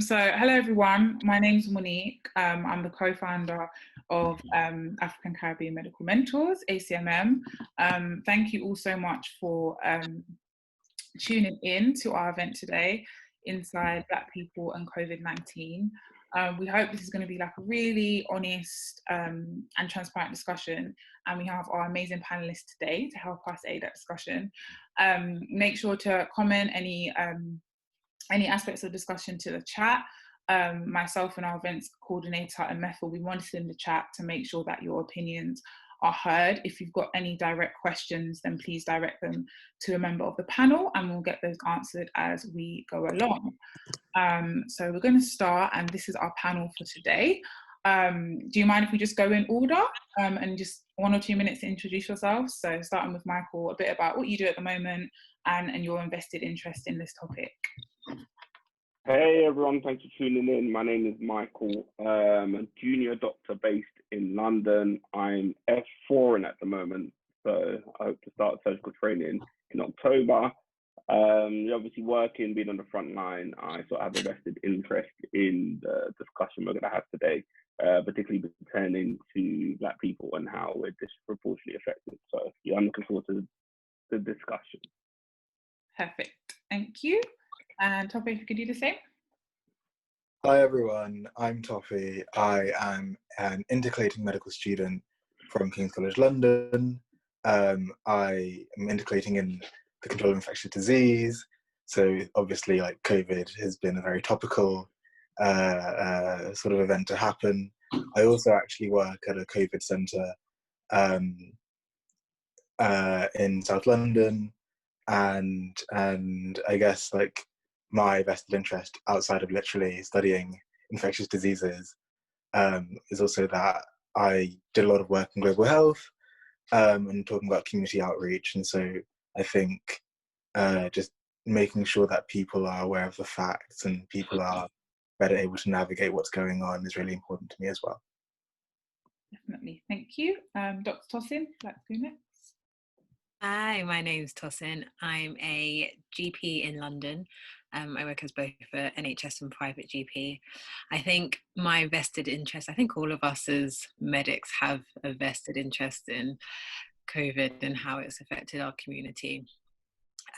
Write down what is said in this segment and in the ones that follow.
Hello everyone, my name is Monique. I'm the co-founder of African Caribbean Medical Mentors, ACMM. Thank you all so much for tuning in to our event today, Inside Black People and COVID-19. We hope this is going to be like a really honest and transparent discussion, and we have our amazing panelists today to help us aid that discussion. Make sure to comment any aspects of discussion to the chat. Myself and our events coordinator and Method, we wanted in the chat to make sure that your opinions are heard. If you've got any direct questions, then please direct them to a member of the panel and we'll get those answered as we go along. So we're going to start, and this is our panel for today. Do you mind if we just go in order and just 1 or 2 minutes to introduce yourselves? So starting with Michael, a bit about what you do at the moment and your invested interest in this topic. Hey everyone, thanks for tuning in. My name is Michael. I'm a junior doctor based in London. I'm F4 at the moment, so I hope to start surgical training in October. Obviously working, being on the front line, I sort of have a vested interest in the discussion we're going to have today, particularly pertaining to Black people and how we're disproportionately affected. So yeah, I'm looking forward to the discussion. Perfect, thank you. And Toffee, if you could do the same. Hi everyone, I'm Toffee. I am an intercalating medical student from King's College London. I am intercalating in the control of infectious disease. So obviously, like, COVID has been a very topical sort of event to happen. I also actually work at a COVID centre in South London, and I guess like my vested interest outside of literally studying infectious diseases is also that I did a lot of work in global health and talking about community outreach. And so I think just making sure that people are aware of the facts and people are better able to navigate what's going on is really important to me as well. Definitely, thank you. Dr. Tosin, let's go next. Hi, my name's Tosin. I'm a GP in London. I work as both an NHS and private GP. I think my vested interest, I think all of us as medics have a vested interest in COVID and how it's affected our community.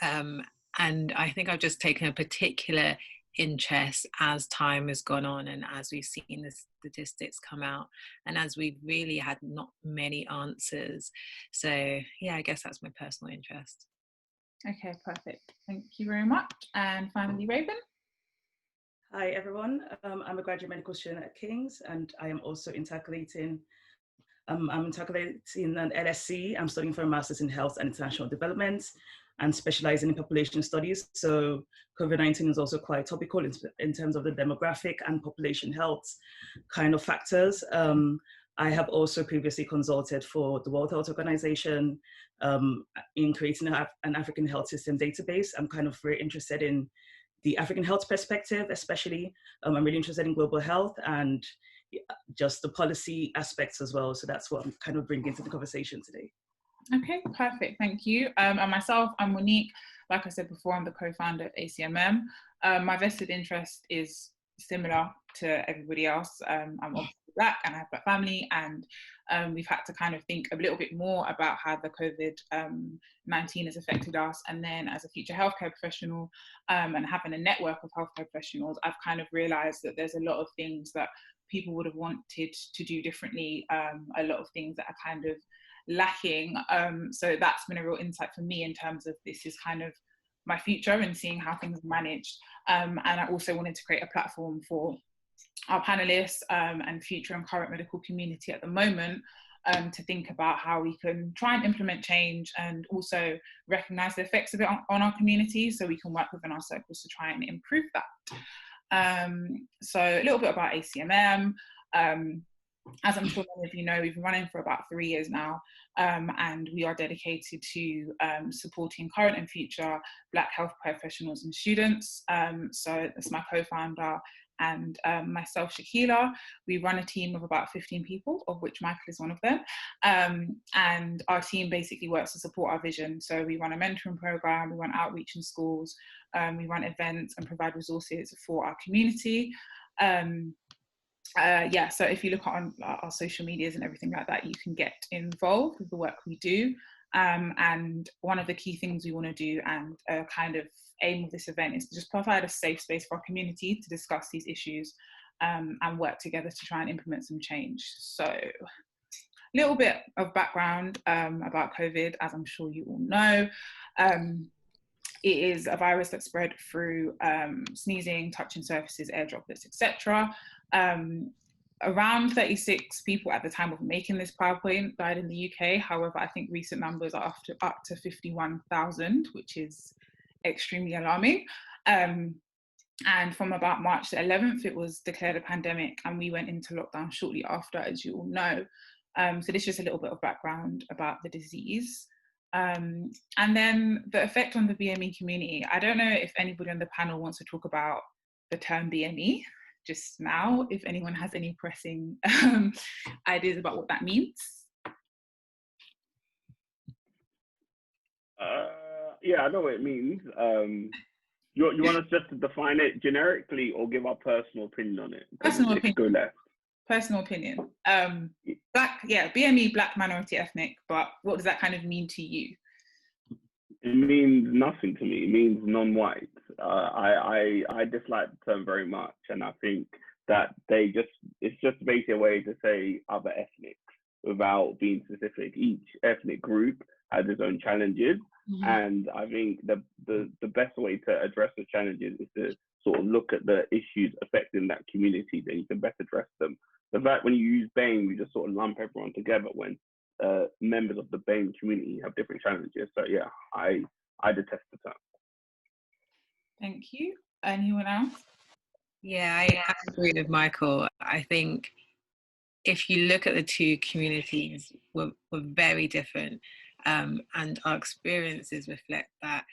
And I think I've just taken a particular interest as time has gone on and as we've seen the statistics come out and as we've really had not many answers. So yeah, I guess that's my personal interest. Okay, perfect. Thank you very much. And finally, Raven. Hi everyone, I'm a graduate medical student at King's and I am also intercalating. I'm intercalating an LSc. I'm studying for a Master's in Health and International Development and specializing in population studies. So COVID-19 is also quite topical in terms of the demographic and population health kind of factors. I have also previously consulted for the World Health Organization in creating an African health system database. I'm kind of very interested in the African health perspective, especially. I'm really interested in global health and just the policy aspects as well. So that's what I'm kind of bringing to the conversation today. Okay, perfect, thank you. And myself, I'm Monique. Like I said before, I'm the co-founder of ACMM. My vested interest is similar to everybody else. I'm obviously Black and I have a Black family, and we've had to kind of think a little bit more about how the COVID-19 has affected us. And then as a future healthcare professional and having a network of healthcare professionals, I've kind of realised that there's a lot of things that people would have wanted to do differently, a lot of things that are kind of lacking. So that's been a real insight for me in terms of this is kind of my future and seeing how things are managed. And I also wanted to create a platform for our panelists and future and current medical community at the moment to think about how we can try and implement change and also recognise the effects of it on our community so we can work within our circles to try and improve that. So a little bit about ACMM. as I'm sure many of you know, we've been running for about 3 years now, and we are dedicated to supporting current and future Black health professionals and students. So that's my co-founder and myself, Shakila. We run a team of about 15 people, of which Michael is one of them. And our team basically works to support our vision. So we run a mentoring program, we run outreach in schools, we run events and provide resources for our community. Yeah, so if you look on our social medias and everything like that, you can get involved with the work we do. And one of the key things we want to do, and kind of aim of this event, is to just provide a safe space for our community to discuss these issues and work together to try and implement some change. So a little bit of background about COVID, as I'm sure you all know. It is a virus that spread through sneezing, touching surfaces, air droplets, etc. Around 36 people at the time of making this PowerPoint died in the UK. However, I think recent numbers are up to 51,000, which is extremely alarming. And from about March the 11th, it was declared a pandemic, and we went into lockdown shortly after, as you all know. So this is just a little bit of background about the disease. And then the effect on the BME community. I don't know if anybody on the panel wants to talk about the term BME just now, if anyone has any pressing ideas about what that means. Yeah, I know what it means. You want us just to define it generically or give our personal opinion on it? Personal opinion. Go left. Personal opinion. Black, yeah, BME, Black minority ethnic, but what does that kind of mean to you? It means nothing to me. It means non-white. I dislike the term very much, and I think that it's just basically a way to say other ethnics without being specific. Each ethnic group has its own challenges, and I think the best way to address the challenges is to sort of look at the issues affecting that community, then you can best address them. The fact when you use BAME, you just sort of lump everyone together when members of the BAME community have different challenges. So yeah, I detest the term. Thank you. Anyone else? Yeah, I agree with Michael. I think if you look at the two communities, we're very different, and our experiences reflect that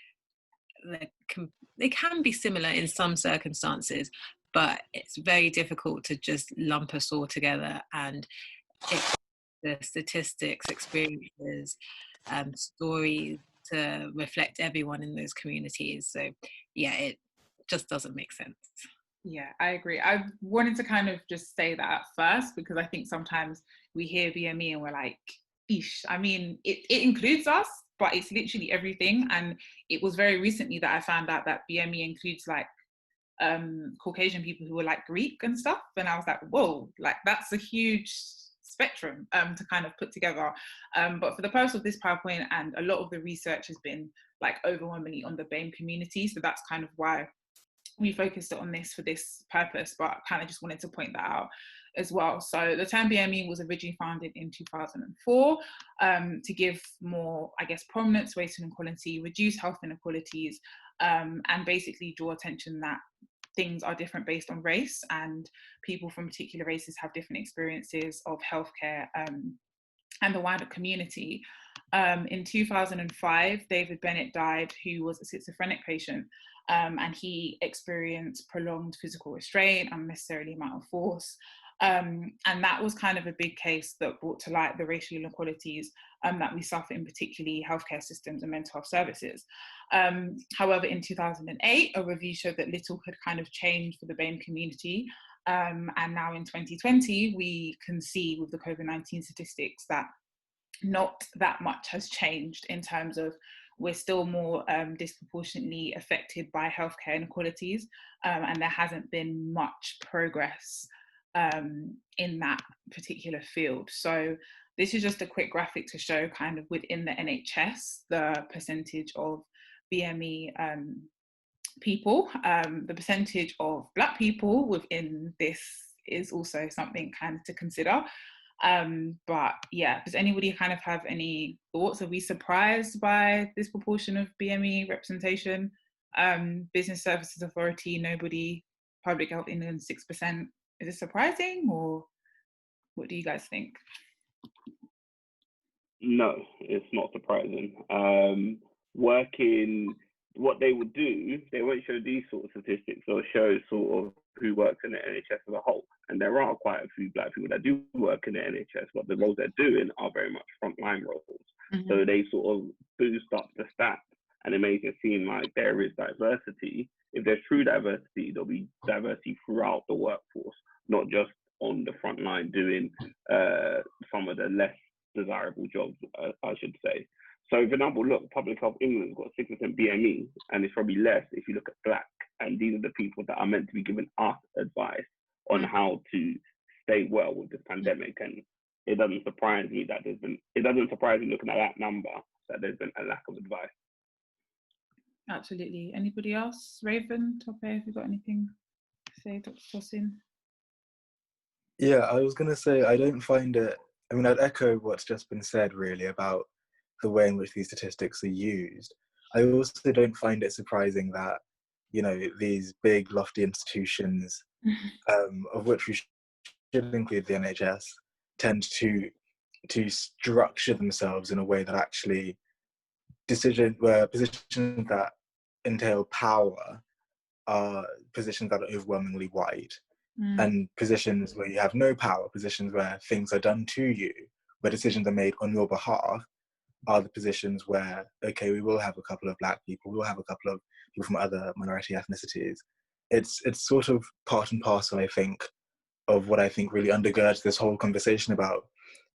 they can be similar in some circumstances, but it's very difficult to just lump us all together, and the statistics, experiences, stories to reflect everyone in those communities. So yeah, it just doesn't make sense. Yeah, I agree. I wanted to kind of just say that first, because I think sometimes we hear BME and we're like, eesh. I mean, it includes us, but it's literally everything. And it was very recently that I found out that BME includes like Caucasian people who were like Greek and stuff. And I was like, whoa, like that's a huge spectrum to kind of put together. But for the purpose of this PowerPoint, and a lot of the research has been like overwhelmingly on the BAME community. So that's kind of why we focused on this for this purpose, but I kind of just wanted to point that out as well. So the term BME was originally founded in 2004 to give more, I guess, prominence, weight and inequality, reduce health inequalities, and basically draw attention that things are different based on race, and people from particular races have different experiences of healthcare and the wider community. In 2005, David Bennett died, who was a schizophrenic patient, and he experienced prolonged physical restraint, unnecessarily amount of force. And that was kind of a big case that brought to light the racial inequalities that we suffer in particularly healthcare systems and mental health services. However, in 2008, a review showed that little had kind of changed for the BAME community. And now in 2020, we can see with the COVID-19 statistics that not that much has changed in terms of we're still more disproportionately affected by healthcare inequalities, and there hasn't been much progress in that particular field. So this is just a quick graphic to show kind of within the NHS, the percentage of BME people. The percentage of Black people within this is also something kind of to consider. But yeah, does anybody kind of have any thoughts? Are we surprised by this proportion of BME representation? Business Services Authority, nobody. Public Health England, 6%. Is it surprising, or What do you guys think? No, it's not surprising. What they would do, they won't show these sort of statistics. They'll show sort of who works in the NHS as a whole. And there are quite a few Black people that do work in the NHS, but the roles they're doing are very much frontline roles. Mm-hmm. So they sort of boost up the stats and it makes it seem like there is diversity. If there's true diversity, there'll be diversity throughout the workforce, not just on the front line doing some of the less desirable jobs, I should say. So, for example, look, Public Health England's got 6% BME, and it's probably less if you look at Black. And these are the people that are meant to be giving us advice on how to stay well with this pandemic. And it doesn't surprise me that looking at that number, that there's been a lack of advice. Absolutely. Anybody else? Raven, Tope, have you got anything to say, Dr. Tosin? Yeah, I was going to say, I don't find it, I mean, I'd echo what's just been said really about the way in which these statistics are used. I also don't find it surprising that, you know, these big lofty institutions, of which we should include the NHS, tend to structure themselves in a way that actually positions that entail power are positions that are overwhelmingly white. And positions where you have no power, positions where things are done to you, where decisions are made on your behalf, are the positions where, okay, we will have a couple of Black people, we will have a couple of people from other minority ethnicities. It's sort of part and parcel, I think, of what I think really undergirds this whole conversation about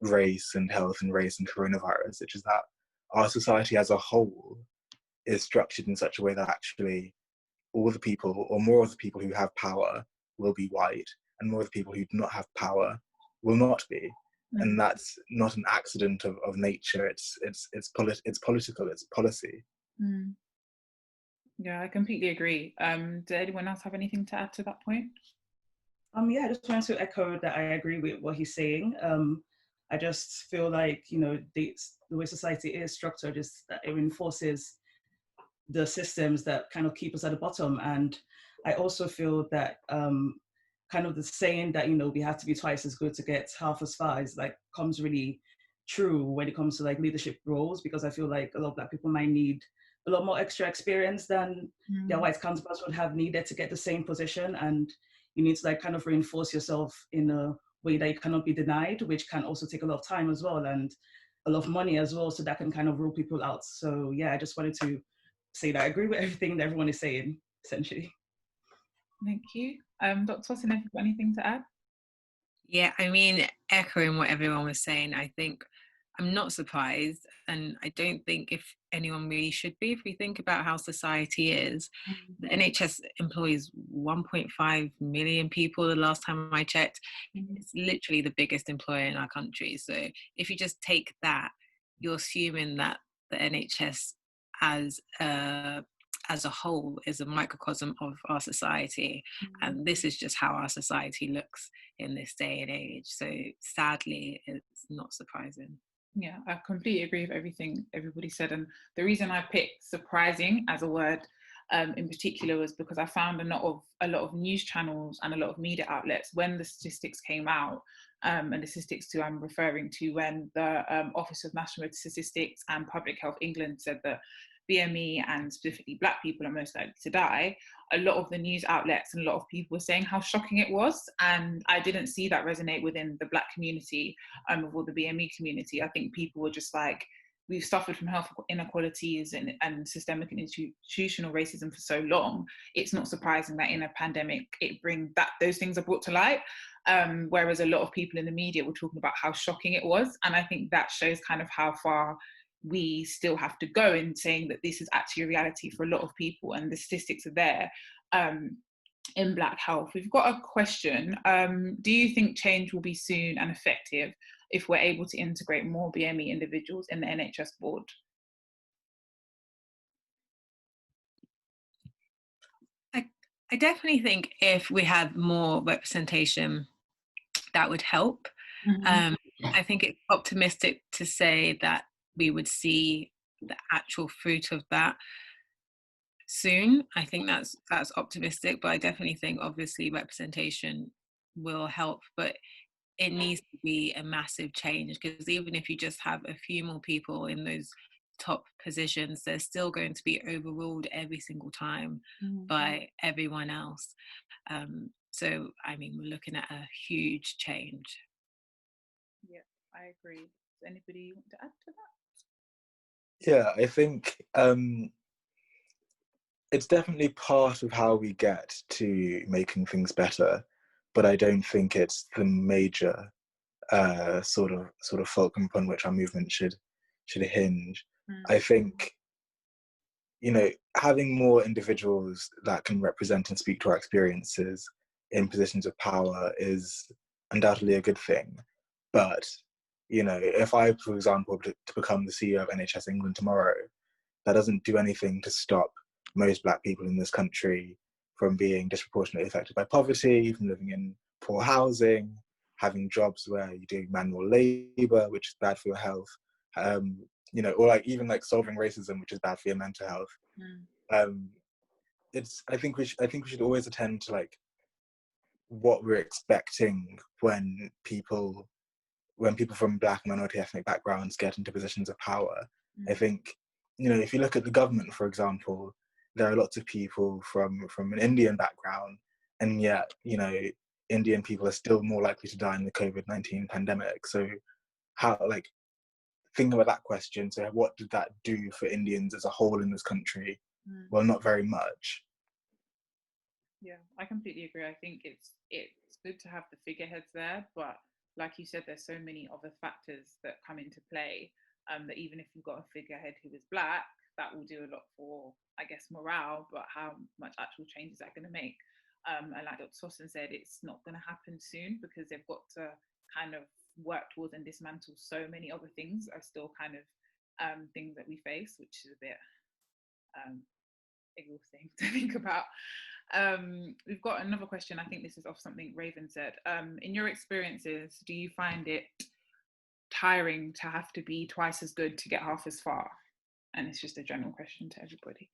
race and health and race and coronavirus, which is that our society as a whole is structured in such a way that actually all the people, or more of the people who have power, will be white, and more of the people who do not have power will not be. And that's not an accident of nature. It's political. It's policy. Yeah, I completely agree. Did anyone else have anything to add to that point? Yeah, I just wanted to echo that I agree with what he's saying. I just feel like, you know, the way society is structured is that it reinforces the systems that kind of keep us at the bottom. And I also feel that kind of the saying that, you know, we have to be twice as good to get half as far is like comes really true when it comes to like leadership roles, because I feel like a lot of Black people might need a lot more extra experience than their white counterparts would have needed to get the same position. And you need to like kind of reinforce yourself in a way that you cannot be denied, which can also take a lot of time as well, and a lot of money as well. So that can kind of rule people out. So yeah, I just wanted to say that I agree with everything that everyone is saying, essentially. Thank you. Dr. Tosin, have you got anything to add? Yeah, I mean, echoing what everyone was saying, I think I'm not surprised, and I don't think if anyone really should be. If we think about how society is, the NHS employs 1.5 million people the last time I checked. It's literally the biggest employer in our country. So if you just take that, you're assuming that the NHS as a whole is a microcosm of our society, and this is just how our society looks in this day and age. So sadly, it's not surprising. Yeah, I completely agree with everything everybody said, and the reason I picked surprising as a word in particular was because I found a lot of news channels and a lot of media outlets, when the statistics came out, and the statistics too I'm referring to, when the Office of National Statistics and Public Health England said that BME and specifically Black people are most likely to die, a lot of the news outlets and a lot of people were saying how shocking it was. And I didn't see that resonate within the Black community or the BME community. I think people were just like, we've suffered from health inequalities and systemic and institutional racism for so long. It's not surprising that in a pandemic, those things are brought to light. Whereas a lot of people in the media were talking about how shocking it was. And I think that shows kind of how far we still have to go in saying that this is actually a reality for a lot of people, and the statistics are there in Black health. We've got a question. Do you think change will be soon and effective if we're able to integrate more BME individuals in the NHS board? I definitely think if we had more representation, that would help. I think it's optimistic to say that we would see the actual fruit of that soon. I think that's optimistic, but I definitely think obviously representation will help. But it needs to be a massive change, because even if you just have a few more people in those top positions, they're still going to be overruled every single time by everyone else. So, I mean, we're looking at a huge change. Yeah, I agree. Does anybody want to add to that? Yeah, I think it's definitely part of how we get to making things better, but I don't think it's the major sort of fulcrum upon which our movement should hinge. I think, you know, having more individuals that can represent and speak to our experiences in positions of power is undoubtedly a good thing. But, you know, if I, for example, to become the CEO of NHS England tomorrow, that doesn't do anything to stop most Black people in this country from being disproportionately affected by poverty, from living in poor housing, having jobs where you're doing manual labor, which is bad for your health, you know, or like even like solving racism, which is bad for your mental health. I think we should always attend to like what we're expecting when people from Black and minority ethnic backgrounds get into positions of power. I think, you know, if you look at the government, for example, there are lots of people from an Indian background, and yet, you know, Indian people are still more likely to die in the COVID-19 pandemic. So how, like, thinking about that question, so what did that do for Indians as a whole in this country? Well, not very much. Yeah, I completely agree. I think it's good to have the figureheads there, but like you said, there's so many other factors that come into play, that even if you've got a figurehead who is Black, that will do a lot for, I guess, morale, but how much actual change is that going to make? And like Dr. Sossin said, it's not going to happen soon, because they've got to kind of work towards and dismantle so many other things are still kind of things that we face, which is a bit exhausting to think about. We've got another question. I think this is off something Raven said. In your experiences, do you find it tiring to have to be twice as good to get half as far? And it's just a general question to everybody.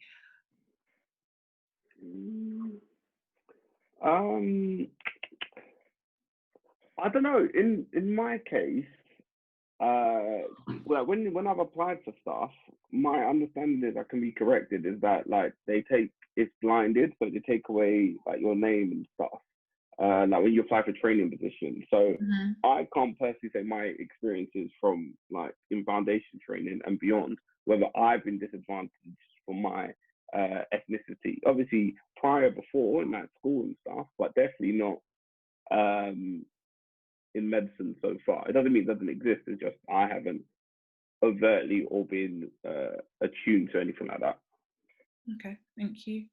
I don't know. In my case, well, when I've applied for stuff, my understanding is, I can be corrected, is that like it's blinded, so they take away like your name and stuff. Like when you apply for training positions. So I can't personally say my experiences from like in foundation training and beyond, whether I've been disadvantaged for my ethnicity. Obviously before in that school and stuff, but definitely not in medicine so far. It doesn't mean it doesn't exist. It's just I haven't overtly or been attuned to anything like that. Okay, thank you.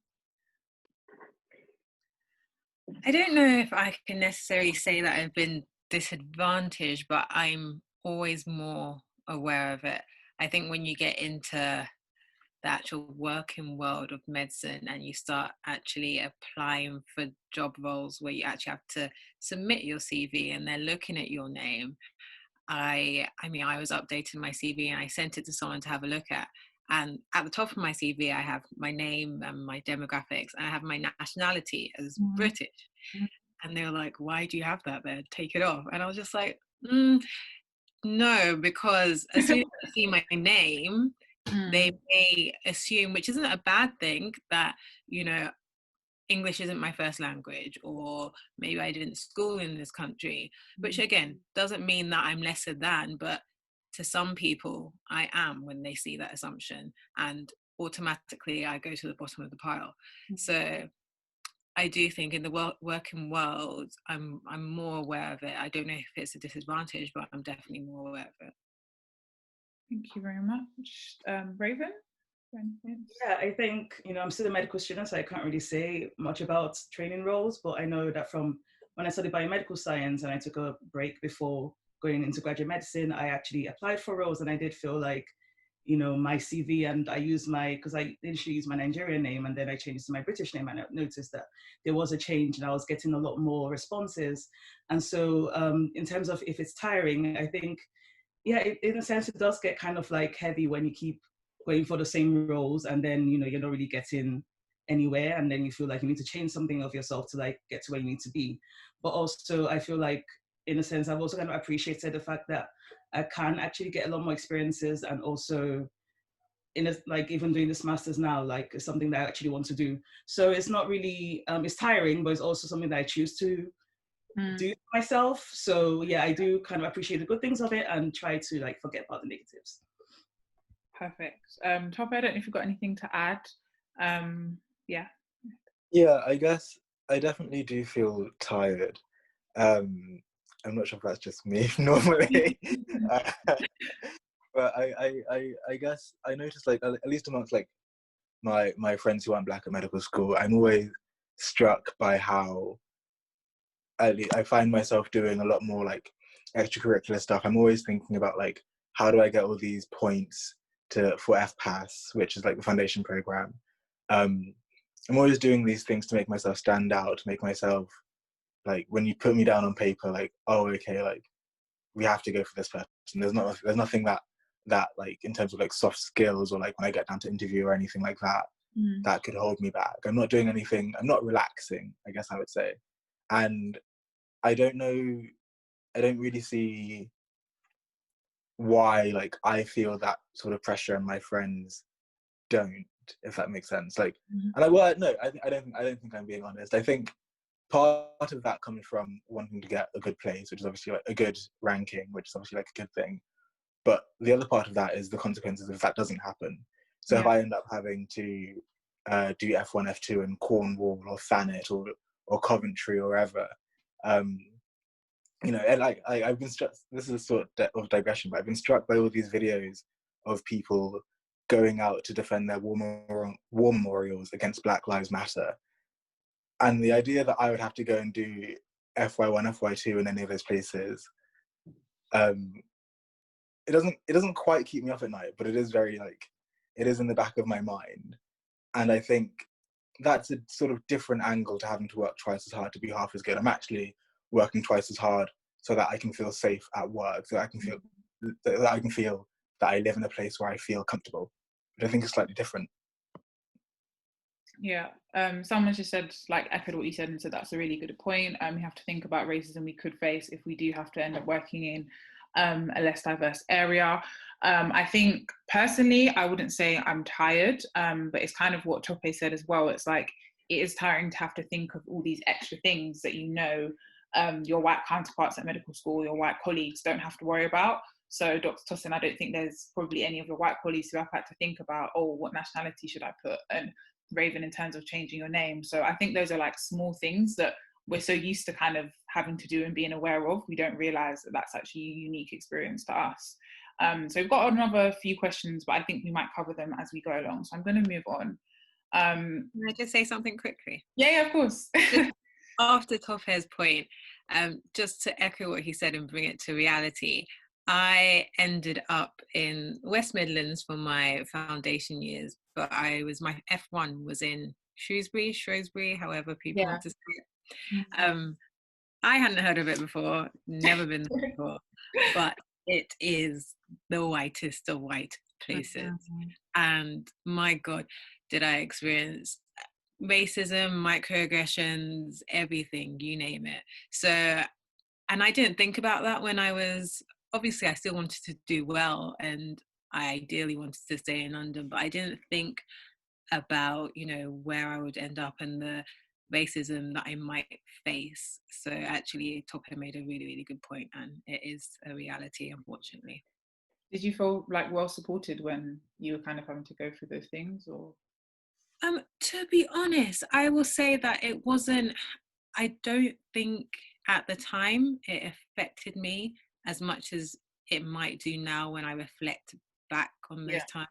I don't know if I can necessarily say that I've been disadvantaged, but I'm always more aware of it. I think when you get into the actual working world of medicine and you start actually applying for job roles where you actually have to submit your CV and they're looking at your name, I mean, I was updating my CV and I sent it to someone to have a look at. And at the top of my CV, I have my name and my demographics, and I have my nationality as British. And they were like, why do you have that there? Take it off. And I was just like, no, because as soon as they see my name, they may assume, which isn't a bad thing, that, you know, English isn't my first language, or maybe I didn't school in this country, which again doesn't mean that I'm lesser than, but to some people I am when they see that assumption, and automatically I go to the bottom of the pile. So I do think in the working world, I'm more aware of it. I don't know if it's a disadvantage, but I'm definitely more aware of it. Thank you very much. Raven? Yeah, I think, you know, I'm still a medical student, so I can't really say much about training roles, but I know that from when I studied biomedical science and I took a break before going into graduate medicine, I actually applied for roles, and I did feel like, you know, my CV, and I used because I initially used my Nigerian name and then I changed to my British name, and I noticed that there was a change and I was getting a lot more responses. And so in terms of if it's tiring, I think, yeah, in a sense, it does get kind of like heavy when you keep going for the same roles and then, you know, you're not really getting anywhere, and then you feel like you need to change something of yourself to like get to where you need to be. But also I feel like in a sense, I've also kind of appreciated the fact that I can actually get a lot more experiences, and also like even doing this master's now, like it's something that I actually want to do. So it's not really, it's tiring, but it's also something that I choose to do myself. So yeah, I do kind of appreciate the good things of it and try to like forget about the negatives. Perfect. Top, I don't know if you've got anything to add. Yeah. Yeah, I guess I definitely do feel tired. I'm not sure if that's just me normally. But I guess I noticed, like, at least amongst like my friends who aren't Black at medical school, I'm always struck by how I find myself doing a lot more like extracurricular stuff. I'm always thinking about like, how do I get all these points for FPAS, which is like the foundation program. I'm always doing these things to make myself stand out, to make myself, like, when you put me down on paper, like, oh, okay, like, we have to go for this person. There's nothing that like, in terms of like soft skills, or like when I get down to interview or anything like that, that could hold me back. I'm not doing anything, I'm not relaxing, I guess I would say. And I don't really see why, like, I feel that sort of pressure and my friends don't, if that makes sense. Like, and I don't think I'm being honest. I think part of that comes from wanting to get a good place, which is obviously like a good ranking, which is obviously like a good thing. But the other part of that is the consequences if that doesn't happen. So if I end up having to do F1, F2 in Cornwall or Thanet or Coventry or wherever, you know, and I've been struck, this is a sort of digression, but I've been struck by all these videos of people going out to defend their war memorials against Black Lives Matter. And the idea that I would have to go and do FY1, FY2 in any of those places, it doesn't quite keep me up at night, but it is very, like, it is in the back of my mind. And I think that's a sort of different angle to having to work twice as hard to be half as good. I'm actually working twice as hard so that I can feel safe at work, so that I can feel that I live in a place where I feel comfortable. But I think it's slightly different. Yeah, someone just said, like, echoed what you said and said that's a really good point. We have to think about racism we could face if we do have to end up working in a less diverse area. I think personally, I wouldn't say I'm tired, but it's kind of what Tope said as well. It's like, it is tiring to have to think of all these extra things that, you know, your white counterparts at medical school, your white colleagues don't have to worry about. So Dr. Tosin, I don't think there's probably any of your white colleagues who have had to think about, oh, what nationality should I put? And Raven, in terms of changing your name. So I think those are like small things that we're so used to kind of having to do and being aware of, we don't realize that that's actually a unique experience to us. So we've got another few questions, but I think we might cover them as we go along. So I'm going to move on. Can I just say something quickly? Yeah, of course. After Tofe's point, just to echo what he said and bring it to reality, I ended up in West Midlands for my foundation years, but my F1 was in Shrewsbury, however people want to say it. I hadn't heard of it before, never been there before, but it is the whitest of white places. And my God, did I experience racism, microaggressions, everything, you name it. So, and I didn't think about that when obviously I still wanted to do well and I ideally wanted to stay in London, but I didn't think about, you know, where I would end up and the racism that I might face. So actually Tope made a really, really good point, and it is a reality, unfortunately. Did you feel like well supported when you were kind of having to go through those things, or? To be honest, I will say that it wasn't, I don't think at the time it affected me as much as it might do now when I reflect back on those times.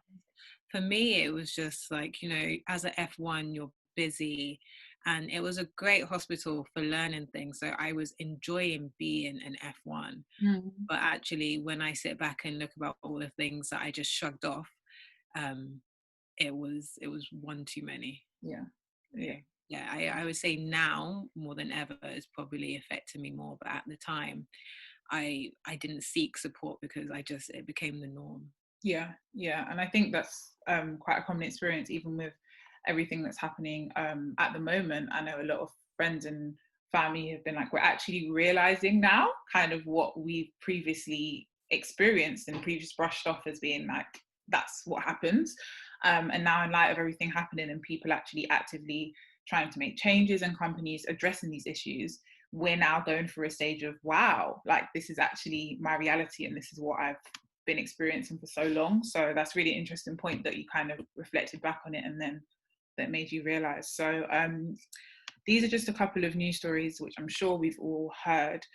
For me, it was just like, you know, as an F1, you're busy, and it was a great hospital for learning things. So I was enjoying being an F1. But actually, when I sit back and look about all the things that I just shrugged off, it was one too many. I would say now more than ever it's probably affected me more, but at the time I didn't seek support because it became the norm. And I think that's quite a common experience, even with everything that's happening at the moment. I know a lot of friends and family have been like, we're actually realizing now kind of what we've previously experienced and previously brushed off as being like, that's what happens. And now in light of everything happening and people actually actively trying to make changes and companies addressing these issues, we're now going through a stage of, wow, like this is actually my reality and this is what I've been experiencing for so long. So that's really interesting point that you kind of reflected back on it and then that made you realize. So these are just a couple of news stories which I'm sure we've all heard.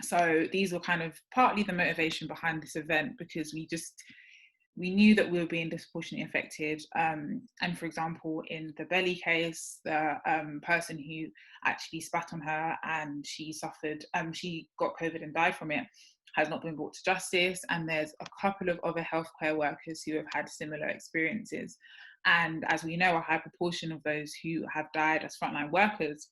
So these were kind of partly the motivation behind this event, because we knew that we were being disproportionately affected. And for example, in the Belly case, the person who actually spat on her and she suffered, she got COVID and died from it, has not been brought to justice. And there's a couple of other healthcare workers who have had similar experiences. And as we know, a high proportion of those who have died as frontline workers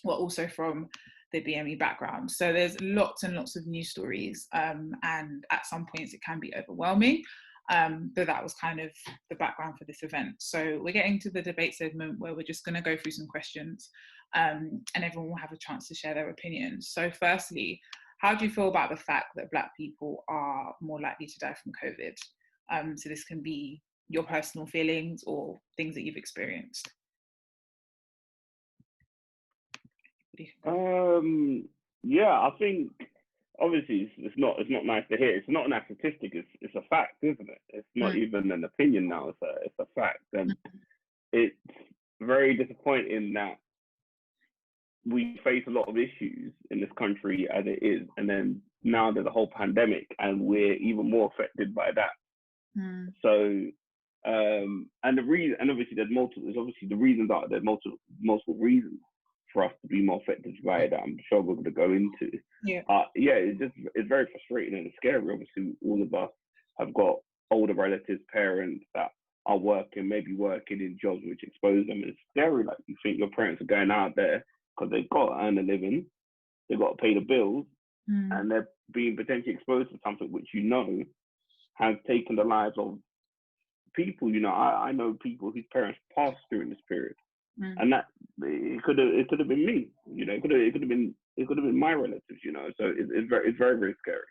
were also from the BME background. So there's lots and lots of news stories, and at some points it can be overwhelming. But that was kind of the background for this event. So we're getting to the debate segment where we're just going to go through some questions, and everyone will have a chance to share their opinions. So firstly, how do you feel about the fact that Black people are more likely to die from COVID? So this can be your personal feelings or things that you've experienced. Yeah, I think obviously it's not nice to hear. It's not a nice statistic. It's a fact, isn't it? It's not even an opinion now. It's a fact, and it's very disappointing that we face a lot of issues in this country as it is, and then now there's a whole pandemic, and we're even more affected by that. So, and the reason, and obviously there's obviously the reasons are there's multiple reasons for us to be more affected by it that I'm sure we're going to go into. Yeah, it's very frustrating and scary. Obviously, all of us have got older relatives, parents that are maybe working in jobs which expose them. And it's scary. Like, you think your parents are going out there because they've got to earn a living, they've got to pay the bills, and they're being potentially exposed to something which has taken the lives of people. I know people whose parents passed during this period. And that it could have been me, it could have been my relatives, So it's very, very scary,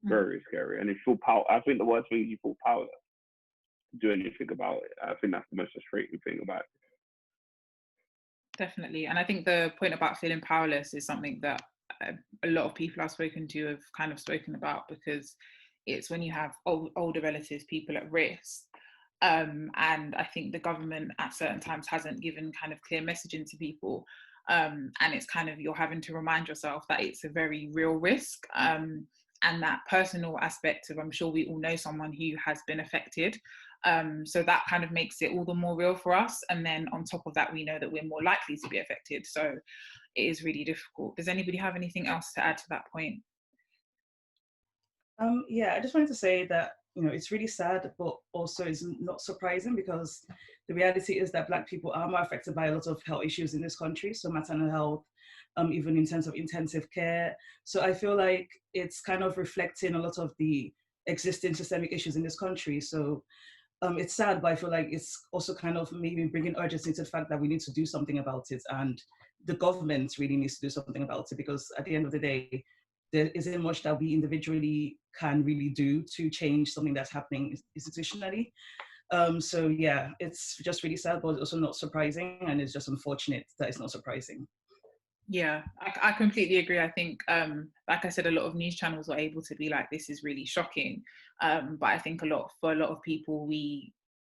very scary. And you feel power. I think the worst thing is you feel powerless to do anything about it. I think that's the most frustrating thing about it. Definitely, and I think the point about feeling powerless is something that a lot of people I've spoken to have kind of spoken about, because it's when you have older relatives, people at risk. And I think the government at certain times hasn't given kind of clear messaging to people, and it's kind of, you're having to remind yourself that it's a very real risk, and that personal aspect of, I'm sure we all know someone who has been affected, so that kind of makes it all the more real for us. And then on top of that, we know that we're more likely to be affected, so it is really difficult. Does anybody have anything else to add to that point? Yeah, I just wanted to say that it's really sad, but also it's not surprising, because the reality is that Black people are more affected by a lot of health issues in this country, so maternal health, even in terms of intensive care. So I feel like it's kind of reflecting a lot of the existing systemic issues in this country. So it's sad, but I feel like it's also kind of maybe bringing urgency to the fact that we need to do something about it, and the government really needs to do something about it, because at the end of the day, there isn't much that we individually can really do to change something that's happening institutionally. So yeah, it's just really sad, but also not surprising, and it's just unfortunate that it's not surprising. Yeah, I completely agree. I think, like I said, a lot of news channels were able to be like, this is really shocking. But I think for a lot of people, we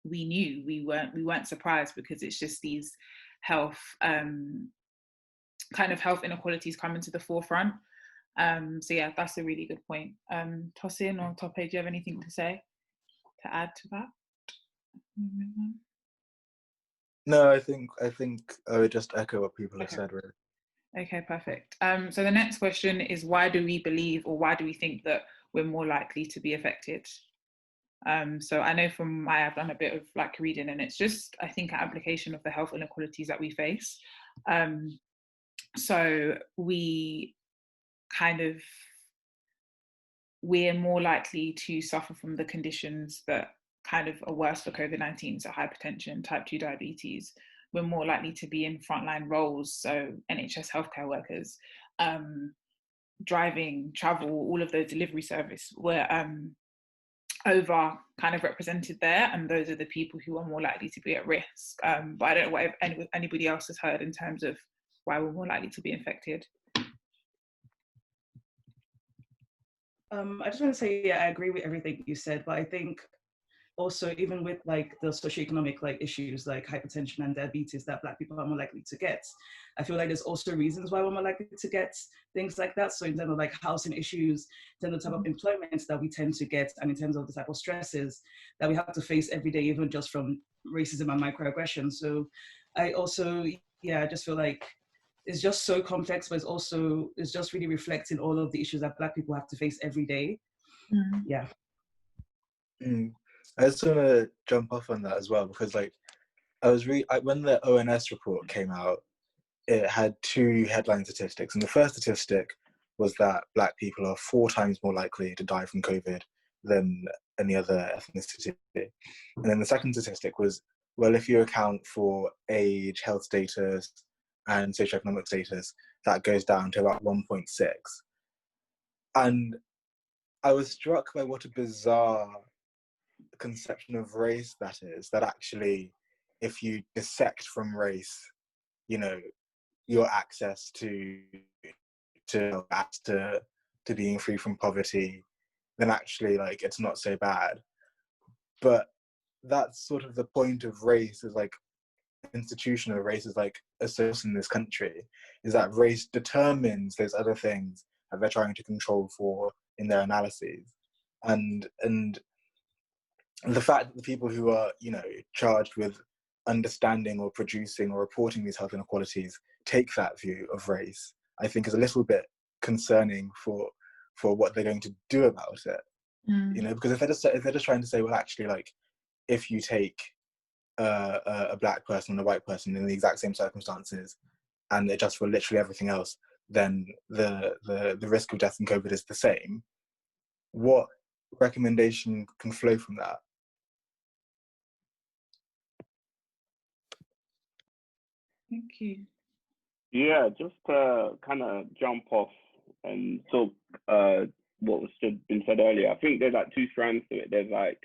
knew, we weren't surprised, because it's just these health kind of health inequalities coming to the forefront. So yeah, that's a really good point. Tosin or Tope, do you have anything to say, to add to that? No, I think I would just echo what people have said, really. Okay, perfect. So the next question is, why do we believe, or why do we think that we're more likely to be affected? So I know I've done a bit of like reading, and it's just, I think, an application of the health inequalities that we face. So we're more likely to suffer from the conditions that kind of are worse for COVID-19, so hypertension, type 2 diabetes, we're more likely to be in frontline roles, so NHS healthcare workers, driving, travel, all of those delivery service were over kind of represented there, and those are the people who are more likely to be at risk. But I don't know what anybody else has heard in terms of why we're more likely to be infected. I just want to say, yeah, I agree with everything you said, but I think also even with like the socioeconomic like issues like hypertension and diabetes that Black people are more likely to get, I feel like there's also reasons why we're more likely to get things like that. So in terms of like housing issues, in terms of the type of employment that we tend to get, and in terms of the type of stresses that we have to face every day, even just from racism and microaggression. So I also, yeah, I just feel like it's just so complex, but it's just really reflecting all of the issues that Black people have to face every day. Yeah. I just want to jump off on that as well, because like when the ONS report came out, it had two headline statistics, and the first statistic was that Black people are 4 times more likely to die from COVID than any other ethnicity. And then the second statistic was, well, if you account for age, health status, and socioeconomic status, that goes down to about 1.6. And I was struck by what a bizarre conception of race that is, that actually, if you dissect from race, you know, your access to being free from poverty, then actually like it's not so bad. But that's sort of the point of race, is like institution of race is like a source in this country, is that race determines those other things that they're trying to control for in their analyses. And the fact that the people who are, you know, charged with understanding or producing or reporting these health inequalities take that view of race, I think is a little bit concerning for what they're going to do about it. You know, because if they're just trying to say, well, actually, like, if you take a Black person and a white person in the exact same circumstances and adjust for literally everything else, then the risk of death in COVID is the same. What recommendation can flow from that? Thank you. Yeah, just to kind of jump off and talk what was been said earlier. I think there's like 2 strands to it. There's like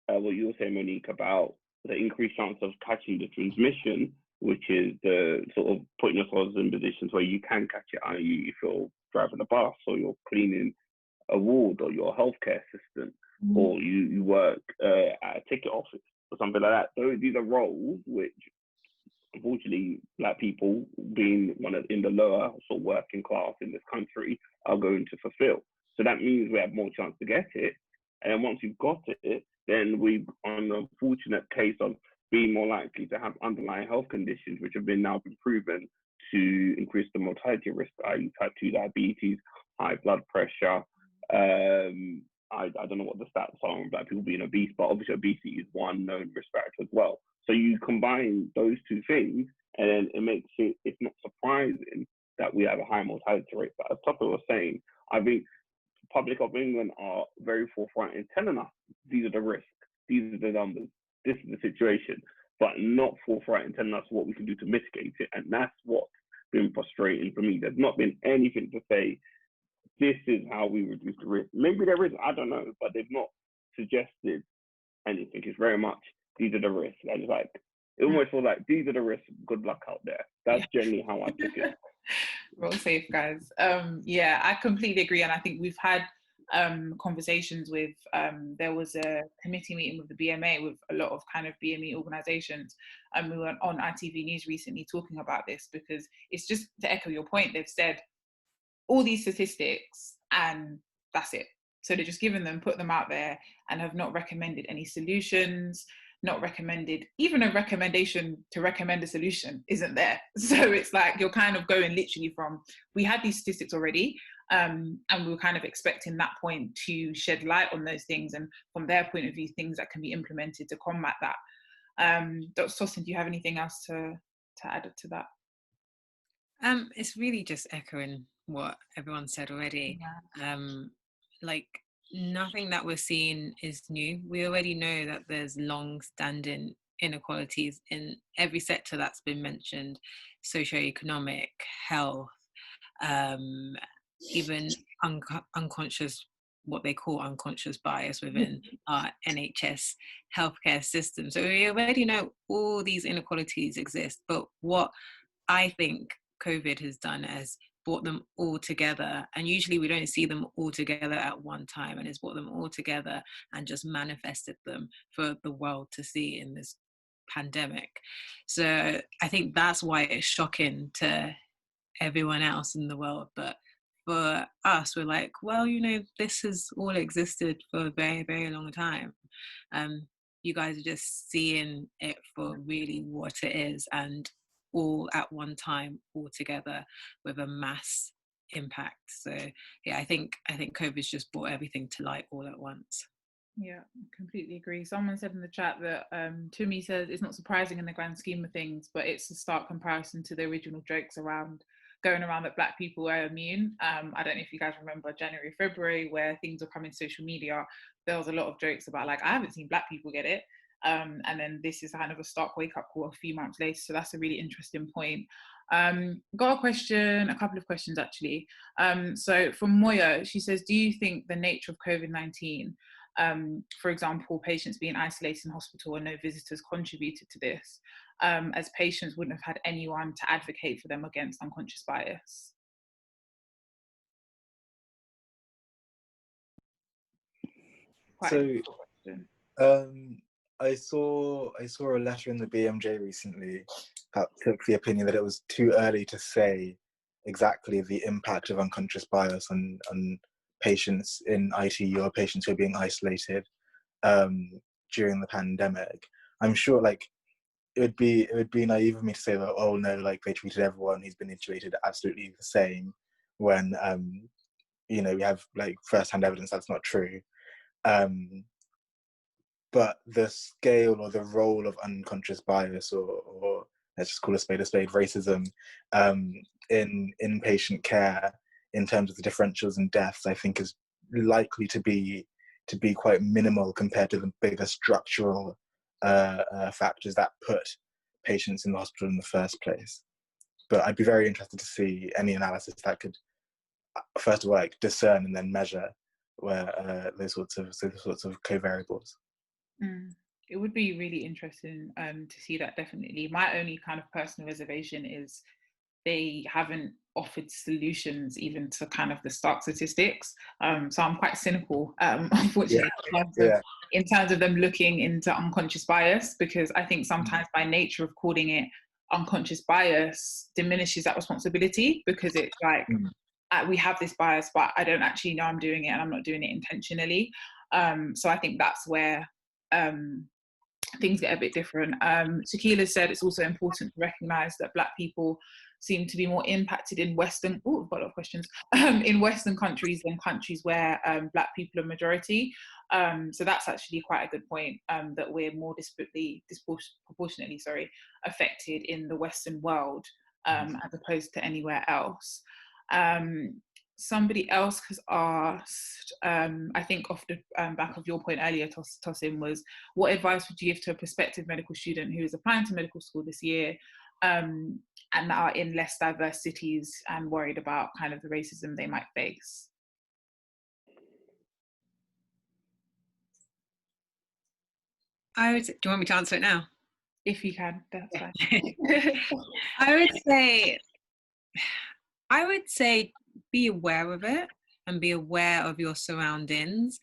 what you were saying, Monique, about the increased chance of catching the transmission, which is the sort of putting yourselves in positions where you can catch it, i.e. if you're driving a bus or you're cleaning a ward or you're a healthcare assistant or you work at a ticket office or something like that. So these are roles which, unfortunately, Black people, being in the lower sort of working class in this country, are going to fulfill. So that means we have more chance to get it. And then once you've got it, then we're on the unfortunate case of being more likely to have underlying health conditions, which have now been proven to increase the mortality risk, i.e. type 2 diabetes, high blood pressure. I don't know what the stats are on Black people being obese, but obviously obesity is one known risk factor as well. So you combine those 2 things, and then it makes it's not surprising that we have a high mortality rate. But as Topper was saying, I think Public of England are very forthright in telling us these are the risks, these are the numbers, this is the situation, but not forthright in telling us what we can do to mitigate it. And that's what's been frustrating for me. There's not been anything to say, this is how we reduce the risk. Maybe there is, I don't know, but they've not suggested anything. It's very much, these are the risks. I just like, it almost feels like, these are the risks, good luck out there. That's generally how I took it. We're all safe, guys. Yeah, I completely agree. And I think we've had conversations with, there was a committee meeting with the BMA with a lot of kind of BME organizations. We were on ITV News recently talking about this, because it's just to echo your point, they've said all these statistics and that's it. So they're just giving them, put them out there, and have not recommended any solutions, not recommended, even a recommendation to recommend a solution isn't there. So it's like you're kind of going literally from, we had these statistics already, and we were kind of expecting that point to shed light on those things, and from their point of view, things that can be implemented to combat that. Dr. Tosin, do you have anything else to add to that? It's really just echoing what everyone said already. Like, nothing that we're seeing is new. We already know that there's long-standing inequalities in every sector that's been mentioned: socioeconomic, health, even unconscious, what they call unconscious bias within our NHS healthcare system. So we already know all these inequalities exist, but what I think COVID has done is brought them all together, and usually we don't see them all together at one time, and it's brought them all together and just manifested them for the world to see in this pandemic. So I think that's why it's shocking to everyone else in the world, but for us, we're like, well, you know, this has all existed for a very, very long time. You guys are just seeing it for really what it is, and all at one time, all together, with a mass impact. So yeah, I think COVID's just brought everything to light all at once. Yeah, completely agree. Someone said in the chat that Tumi says it's not surprising in the grand scheme of things, but it's a stark comparison to the original jokes going around that Black people were immune. I don't know if you guys remember January, February, where things were coming to social media. There was a lot of jokes about, like, I haven't seen Black people get it. And then this is kind of a stark wake-up call a few months later. So that's a really interesting point. Got a couple of questions actually. So from Moya, she says, do you think the nature of COVID-19, for example, patients being isolated in hospital and no visitors, contributed to this, as patients wouldn't have had anyone to advocate for them against unconscious bias? I saw a letter in the BMJ recently that took the opinion that it was too early to say exactly the impact of unconscious bias on patients in ITU or patients who are being isolated during the pandemic. I'm sure, like, it would be naive of me to say that, oh no, like, they treated everyone who's been intubated absolutely the same, when you know, we have, like, first-hand evidence that's not true. But the scale or the role of unconscious bias, or let's just call a spade, racism, in patient care, in terms of the differentials in deaths, I think is likely to be quite minimal compared to the bigger structural factors that put patients in the hospital in the first place. But I'd be very interested to see any analysis that could, first of all, like, discern and then measure where those sorts of co-variables. It would be really interesting to see that, definitely. My only kind of personal reservation is they haven't offered solutions even to kind of the stark statistics. So I'm quite cynical, unfortunately, in terms of them looking into unconscious bias, because I think sometimes by nature of calling it unconscious bias diminishes that responsibility, because it's like, we have this bias, but I don't actually know I'm doing it, and I'm not doing it intentionally. So I think that's where things get a bit different. Shakila said it's also important to recognise that Black people seem to be more impacted in Western, I've got a lot of questions, in Western countries than countries where Black people are majority. So that's actually quite a good point, that we're more disproportionately affected in the Western world, as opposed to anywhere else. Somebody else has asked, I think off the back of your point earlier, Tosin, was what advice would you give to a prospective medical student who is applying to medical school this year, and are in less diverse cities and worried about kind of the racism they might face? Do you want me to answer it now? If you can, that's fine. I would say be aware of it and be aware of your surroundings,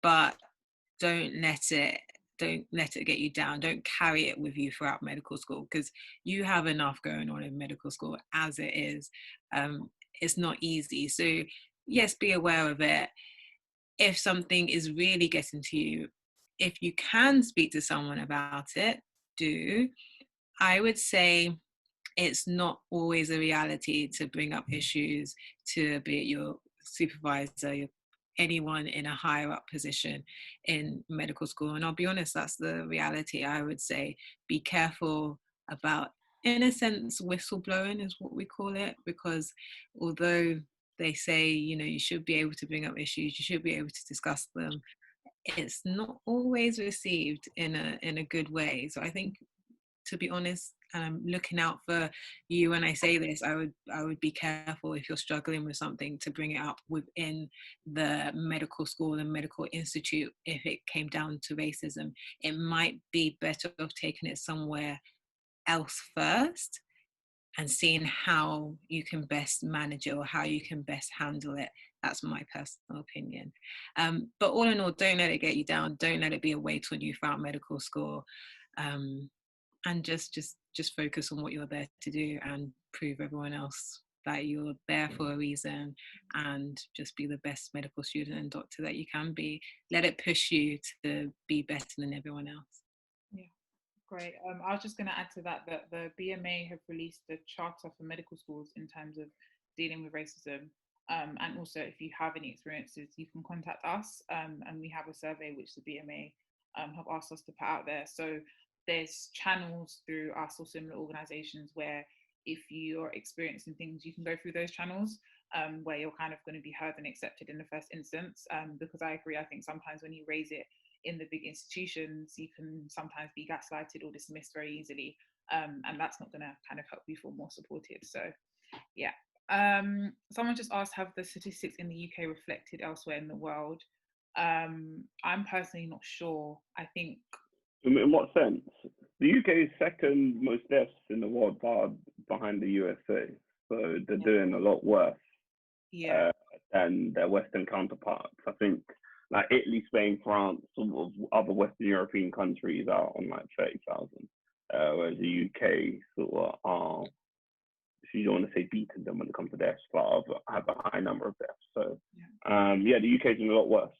but don't let it get you down. Don't carry it with you throughout medical school, because you have enough going on in medical school as it is. It's not easy. So yes, be aware of it. If something is really getting to you, if you can speak to someone about it, do. I would say it's not always a reality to bring up issues to be it your supervisor, anyone in a higher up position in medical school. And I'll be honest, that's the reality. I would say be careful about, in a sense, whistleblowing is what we call it, because although they say, you know, you should be able to bring up issues, you should be able to discuss them, it's not always received in a good way. So I think, to be honest, and I'm looking out for you when I say this, I would be careful if you're struggling with something to bring it up within the medical school and medical institute. If it came down to racism, it might be better off taking it somewhere else first and seeing how you can best manage it or how you can best handle it. That's my personal opinion. But all in all, don't let it get you down. Don't let it be a weight on you throughout medical school. And just focus on what you're there to do and prove everyone else that you're there for a reason, and just be the best medical student and doctor that you can be. Let it push you to be better than everyone else. Yeah, great. I was just going to add to that the BMA have released a charter for medical schools in terms of dealing with racism. And also, if you have any experiences, you can contact us. And we have a survey which the BMA have asked us to put out there. So there's channels through us or similar organizations where if you're experiencing things, you can go through those channels where you're kind of going to be heard and accepted in the first instance. Because I agree, I think sometimes when you raise it in the big institutions, you can sometimes be gaslighted or dismissed very easily. And that's not going to kind of help you feel more supported. So yeah. Someone just asked, have the statistics in the UK reflected elsewhere in the world? I'm personally not sure. I think. In what sense? The UK is second most deaths in the world, behind the USA. So they're doing a lot worse than their Western counterparts. I think like Italy, Spain, France, some of other Western European countries are on like 30,000, whereas the UK sort of are, if you don't want to say beaten them when it comes to deaths, but have a high number of deaths. So the UK is doing a lot worse.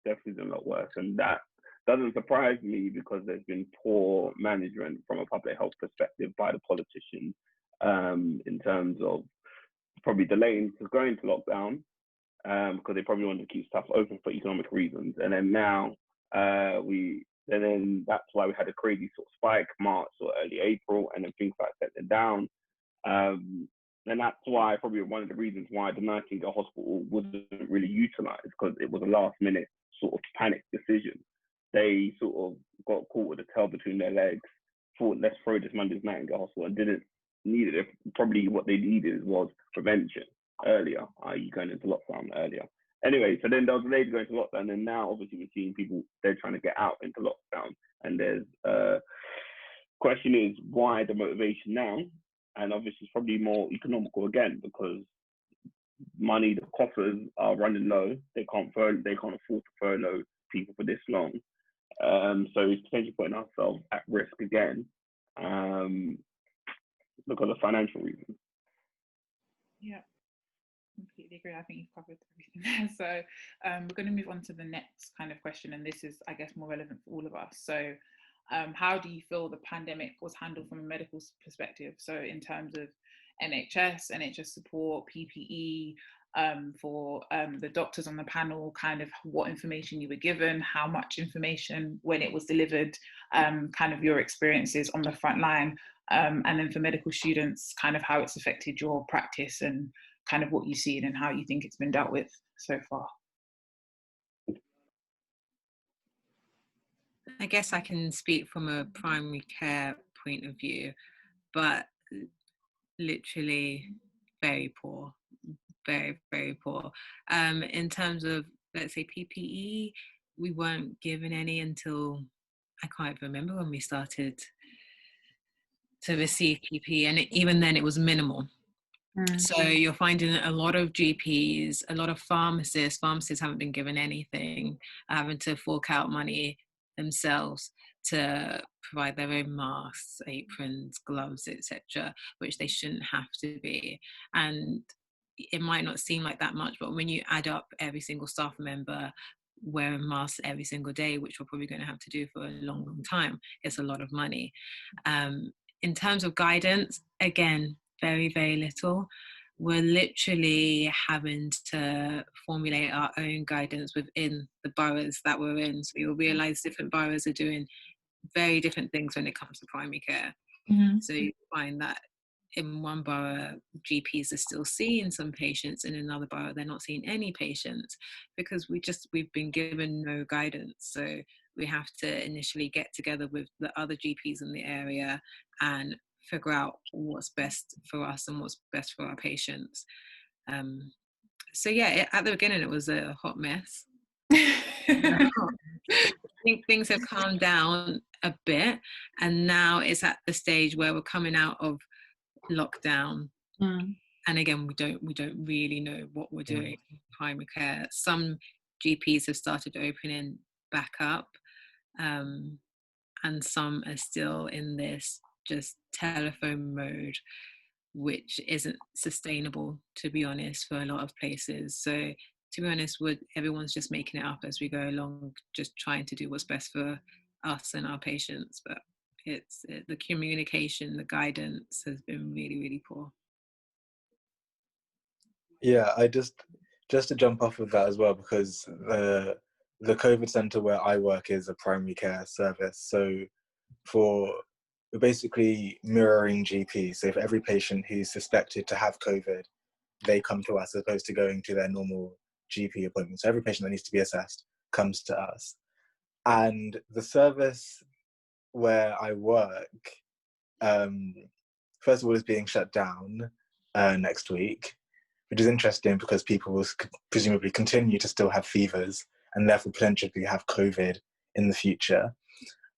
Definitely doing a lot worse, and that doesn't surprise me because there's been poor management from a public health perspective by the politicians in terms of probably delaying to going to lockdown because they probably wanted to keep stuff open for economic reasons. And then now then that's why we had a crazy sort of spike March or early April, and then things started settling down. And that's why probably one of the reasons why the Nightingale Hospital wasn't really utilised, because it was a last minute sort of panic decision. They sort of got caught with the tail between their legs, thought, let's throw this man to Nightingale Hospital, and didn't need it. Probably what they needed was prevention earlier, i.e. going into lockdown earlier. Anyway, so then there was delayed going to lockdown, and now obviously we're seeing people, they're trying to get out into lockdown. And there's question is why the motivation now? And obviously it's probably more economical again, because money, the coffers are running low. They can't afford to furlough people for this long. So it's potentially putting ourselves at risk again because of financial reasons. Yeah, completely agree. I think you've covered everything there. So we're going to move on to the next kind of question, and this is, I guess, more relevant for all of us. So how do you feel the pandemic was handled from a medical perspective? So in terms of NHS support, PPE, for the doctors on the panel, kind of what information you were given, how much information when it was delivered, kind of your experiences on the front line, and then for medical students, kind of how it's affected your practice and kind of what you've seen and how you think it's been dealt with so far. I guess I can speak from a primary care point of view, but literally very poor, very, very poor. In terms of, let's say, PPE, we weren't given any until, I can't remember when we started to receive PPE, and even then it was minimal. So you're finding a lot of GPs, a lot of pharmacists haven't been given anything, having to fork out money themselves to provide their own masks, aprons, gloves, etc., which they shouldn't have to be. And it might not seem like that much, but when you add up every single staff member wearing masks every single day, which we're probably going to have to do for a long, long time, it's a lot of money. In terms of guidance, again, very, very little. We're literally having to formulate our own guidance within the boroughs that we're in. So you'll realise different boroughs are doing very different things when it comes to primary care. So you find that in one borough, GPs are still seeing some patients, and in another borough, they're not seeing any patients, because we've been given no guidance. So we have to initially get together with the other GPs in the area and figure out what's best for us and what's best for our patients. So yeah, at the beginning, it was a hot mess. I think things have calmed down a bit, and now it's at the stage where we're coming out of lockdown, and again, we don't really know what we're doing in primary care. Some GPs have started opening back up, and some are still in this just telephone mode, which isn't sustainable, to be honest, for a lot of places. So to be honest, everyone's just making it up as we go along, just trying to do what's best for us and our patients. But it's the communication, the guidance has been really, really poor. Yeah, I just to jump off of that as well, because the COVID centre where I work is a primary care service. So we're basically mirroring GPs. So for every patient who's suspected to have COVID, they come to us as opposed to going to their normal GP appointment. So every patient that needs to be assessed comes to us. And the service where I work, first of all, is being shut down next week, which is interesting because people will presumably continue to still have fevers and therefore potentially have COVID in the future.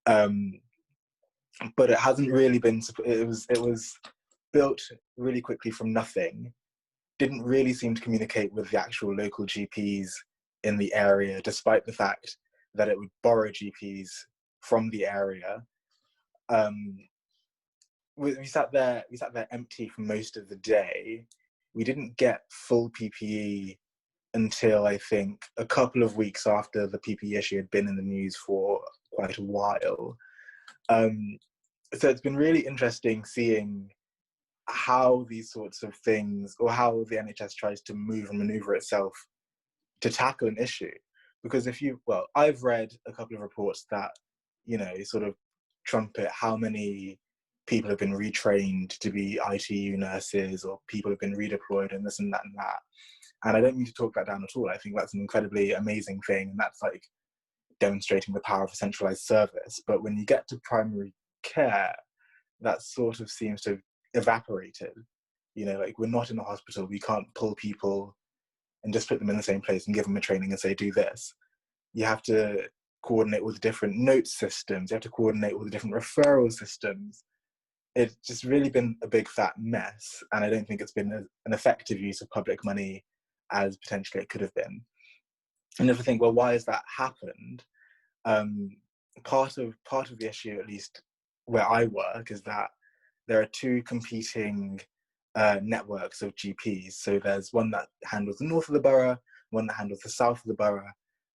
But it hasn't really been, it was built really quickly from nothing, didn't really seem to communicate with the actual local GPs in the area, despite the fact that it would borrow GPs from the area. We sat there empty for most of the day. We didn't get full PPE until I think a couple of weeks after the PPE issue had been in the news for quite a while. So it's been really interesting seeing how these sorts of things, or how the NHS tries to move and maneuver itself to tackle an issue. Because I've read a couple of reports that, sort of trumpet how many people have been retrained to be ITU nurses, or people have been redeployed and this and that and that. And I don't mean to talk that down at all. I think that's an incredibly amazing thing. And that's like demonstrating the power of a centralized service. But when you get to primary care, that sort of seems to have evaporated. Like, we're not in a hospital. We can't pull people and just put them in the same place and give them a training and say, do this. You have to coordinate all the different note systems. You have to coordinate all the different referral systems. It's just really been a big fat mess. And I don't think it's been an effective use of public money as potentially it could have been. And if I think, well, why has that happened? Part of the issue, at least where I work, is that there are two competing networks of GPs. So there's one that handles the north of the borough, one that handles the south of the borough.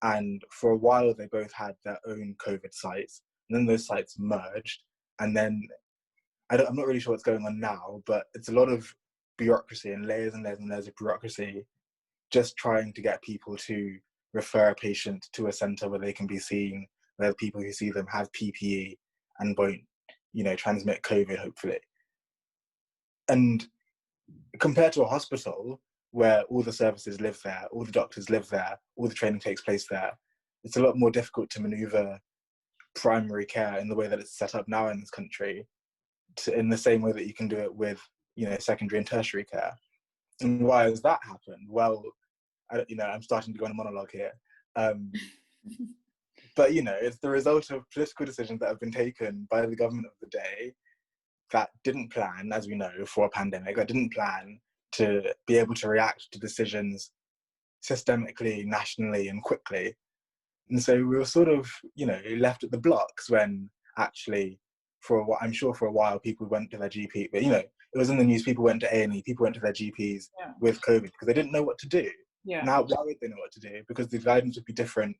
And for a while, they both had their own COVID sites. And then those sites merged. And then, I'm not really sure what's going on now, but it's a lot of bureaucracy and layers and layers and layers of bureaucracy, just trying to get people to refer a patient to a centre where they can be seen, where the people who see them have PPE and won't, transmit COVID, hopefully. And compared to a hospital where all the services live there, all the doctors live there, all the training takes place there, it's a lot more difficult to maneuver primary care in the way that it's set up now in this country, in the same way that you can do it with, secondary and tertiary care. And why has that happened? Well, I'm starting to go on a monologue here. But, it's the result of political decisions that have been taken by the government of the day that didn't plan, as we know, for a pandemic, that didn't plan to be able to react to decisions systemically, nationally, and quickly. And so we were sort of, left at the blocks when actually, I'm sure for a while, people went to their GP, but, it was in the news, people went to A&E, people went to their GPs with COVID because they didn't know what to do. Yeah. Now, why would they know what to do? Because the guidance would be different,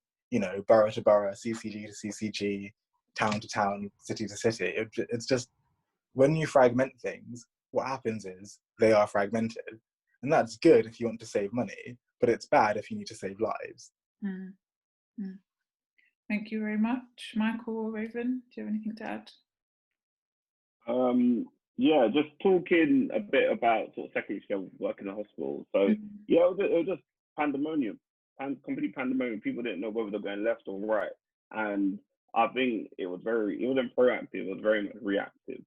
borough to borough, CCG to CCG, town to town, city to city. It's just, when you fragment things, what happens is they are fragmented. And that's good if you want to save money, but it's bad if you need to save lives. Mm. Mm. Thank you very much. Michael or Raven, do you have anything to add? Yeah, just talking a bit about sort of secondary school work in the hospital. So yeah, it was just pandemonium, complete pandemonium. People didn't know whether they're going left or right, and I think it wasn't proactive. It was very much reactive.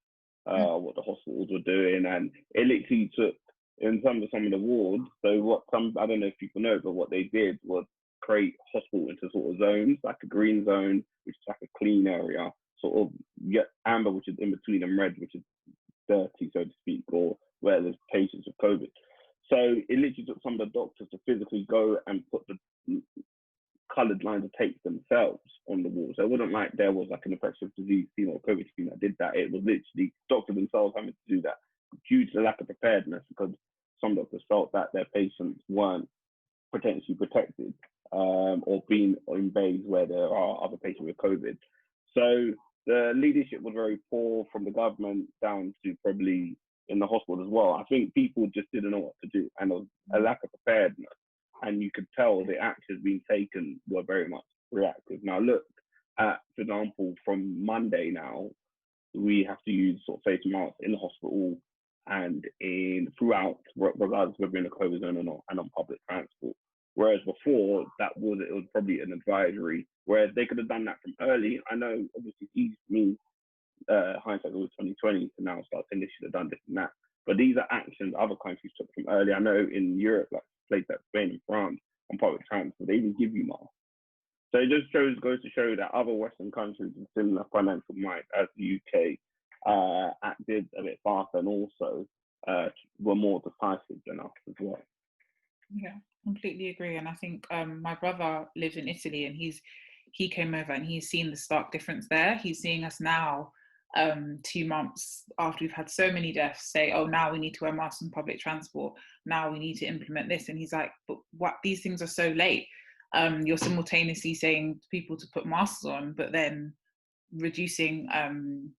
What the hospitals were doing, and it literally took in terms of some of the wards. So I don't know if people know, but what they did was create hospital into sort of zones, like a green zone, which is like a clean area, sort of amber, which is in between, and red, which is dirty, so to speak, or where there's patients with COVID. So it literally took some of the doctors to physically go and put the coloured lines of tape themselves on the wall. So it wasn't like there was like an infectious disease team or COVID team that did that. It was literally doctors themselves having to do that due to the lack of preparedness, because some doctors felt that their patients weren't potentially protected, or being in bays where there are other patients with COVID. So the leadership was very poor, from the government down to probably in the hospital as well. I think people just didn't know what to do, and there was a lack of preparedness. And you could tell the actions being taken were very much reactive. Now look at, for example, from Monday now, we have to use sort of face masks in the hospital and throughout, regardless of whether we're in a COVID zone or not, and on public transport. Whereas before, it was probably an advisory, whereas they could have done that from early. I know, obviously, it's easy for me, hindsight was 2020, to now start saying they should have done this and that. But these are actions other countries took from early. I know in Europe, like places like Spain and France, on public transport, they even give you masks. So it just goes to show that other Western countries with similar financial might as the UK acted a bit faster, and also were more decisive than us as well. Yeah, completely agree. And I think my brother lives in Italy, and he came over and he's seen the stark difference there. He's seeing us now, 2 months after we've had so many deaths, say, oh, now we need to wear masks on public transport. Now we need to implement this. And he's like, but what? These things are so late. You're simultaneously saying to people to put masks on, but then reducing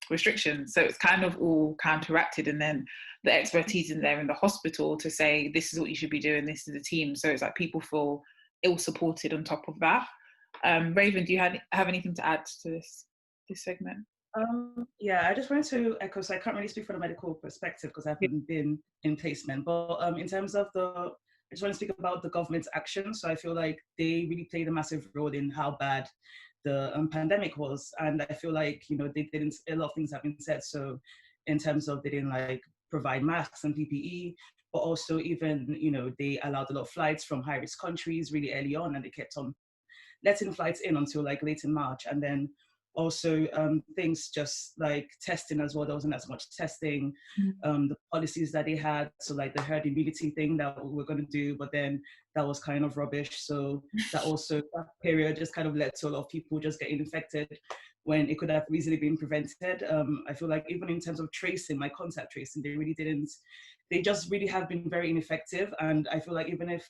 restrictions. So it's kind of all counteracted, and then the expertise in there in the hospital to say this is what you should be doing, this is the team. So it's like people feel ill supported on top of that. Raven, do you have anything to add to this segment? Yeah, I just wanted to echo, so I can't really speak from a medical perspective because I haven't been in placement, but in terms of I just want to speak about the government's action. So I feel like they really played a massive role in how bad the pandemic was. And I feel like, they didn't, a lot of things have been said. So in terms of they didn't like provide masks and PPE, but also even, they allowed a lot of flights from high risk countries really early on, and they kept on letting flights in until like late in March. And then also things just like testing as well. There wasn't as much testing. The policies that they had, so like the herd immunity thing that we were going to do, but then that was kind of rubbish. So that period just kind of led to a lot of people just getting infected when it could have easily been prevented. I feel like even in terms of tracing, like contact tracing, they just really have been very ineffective. And I feel like even if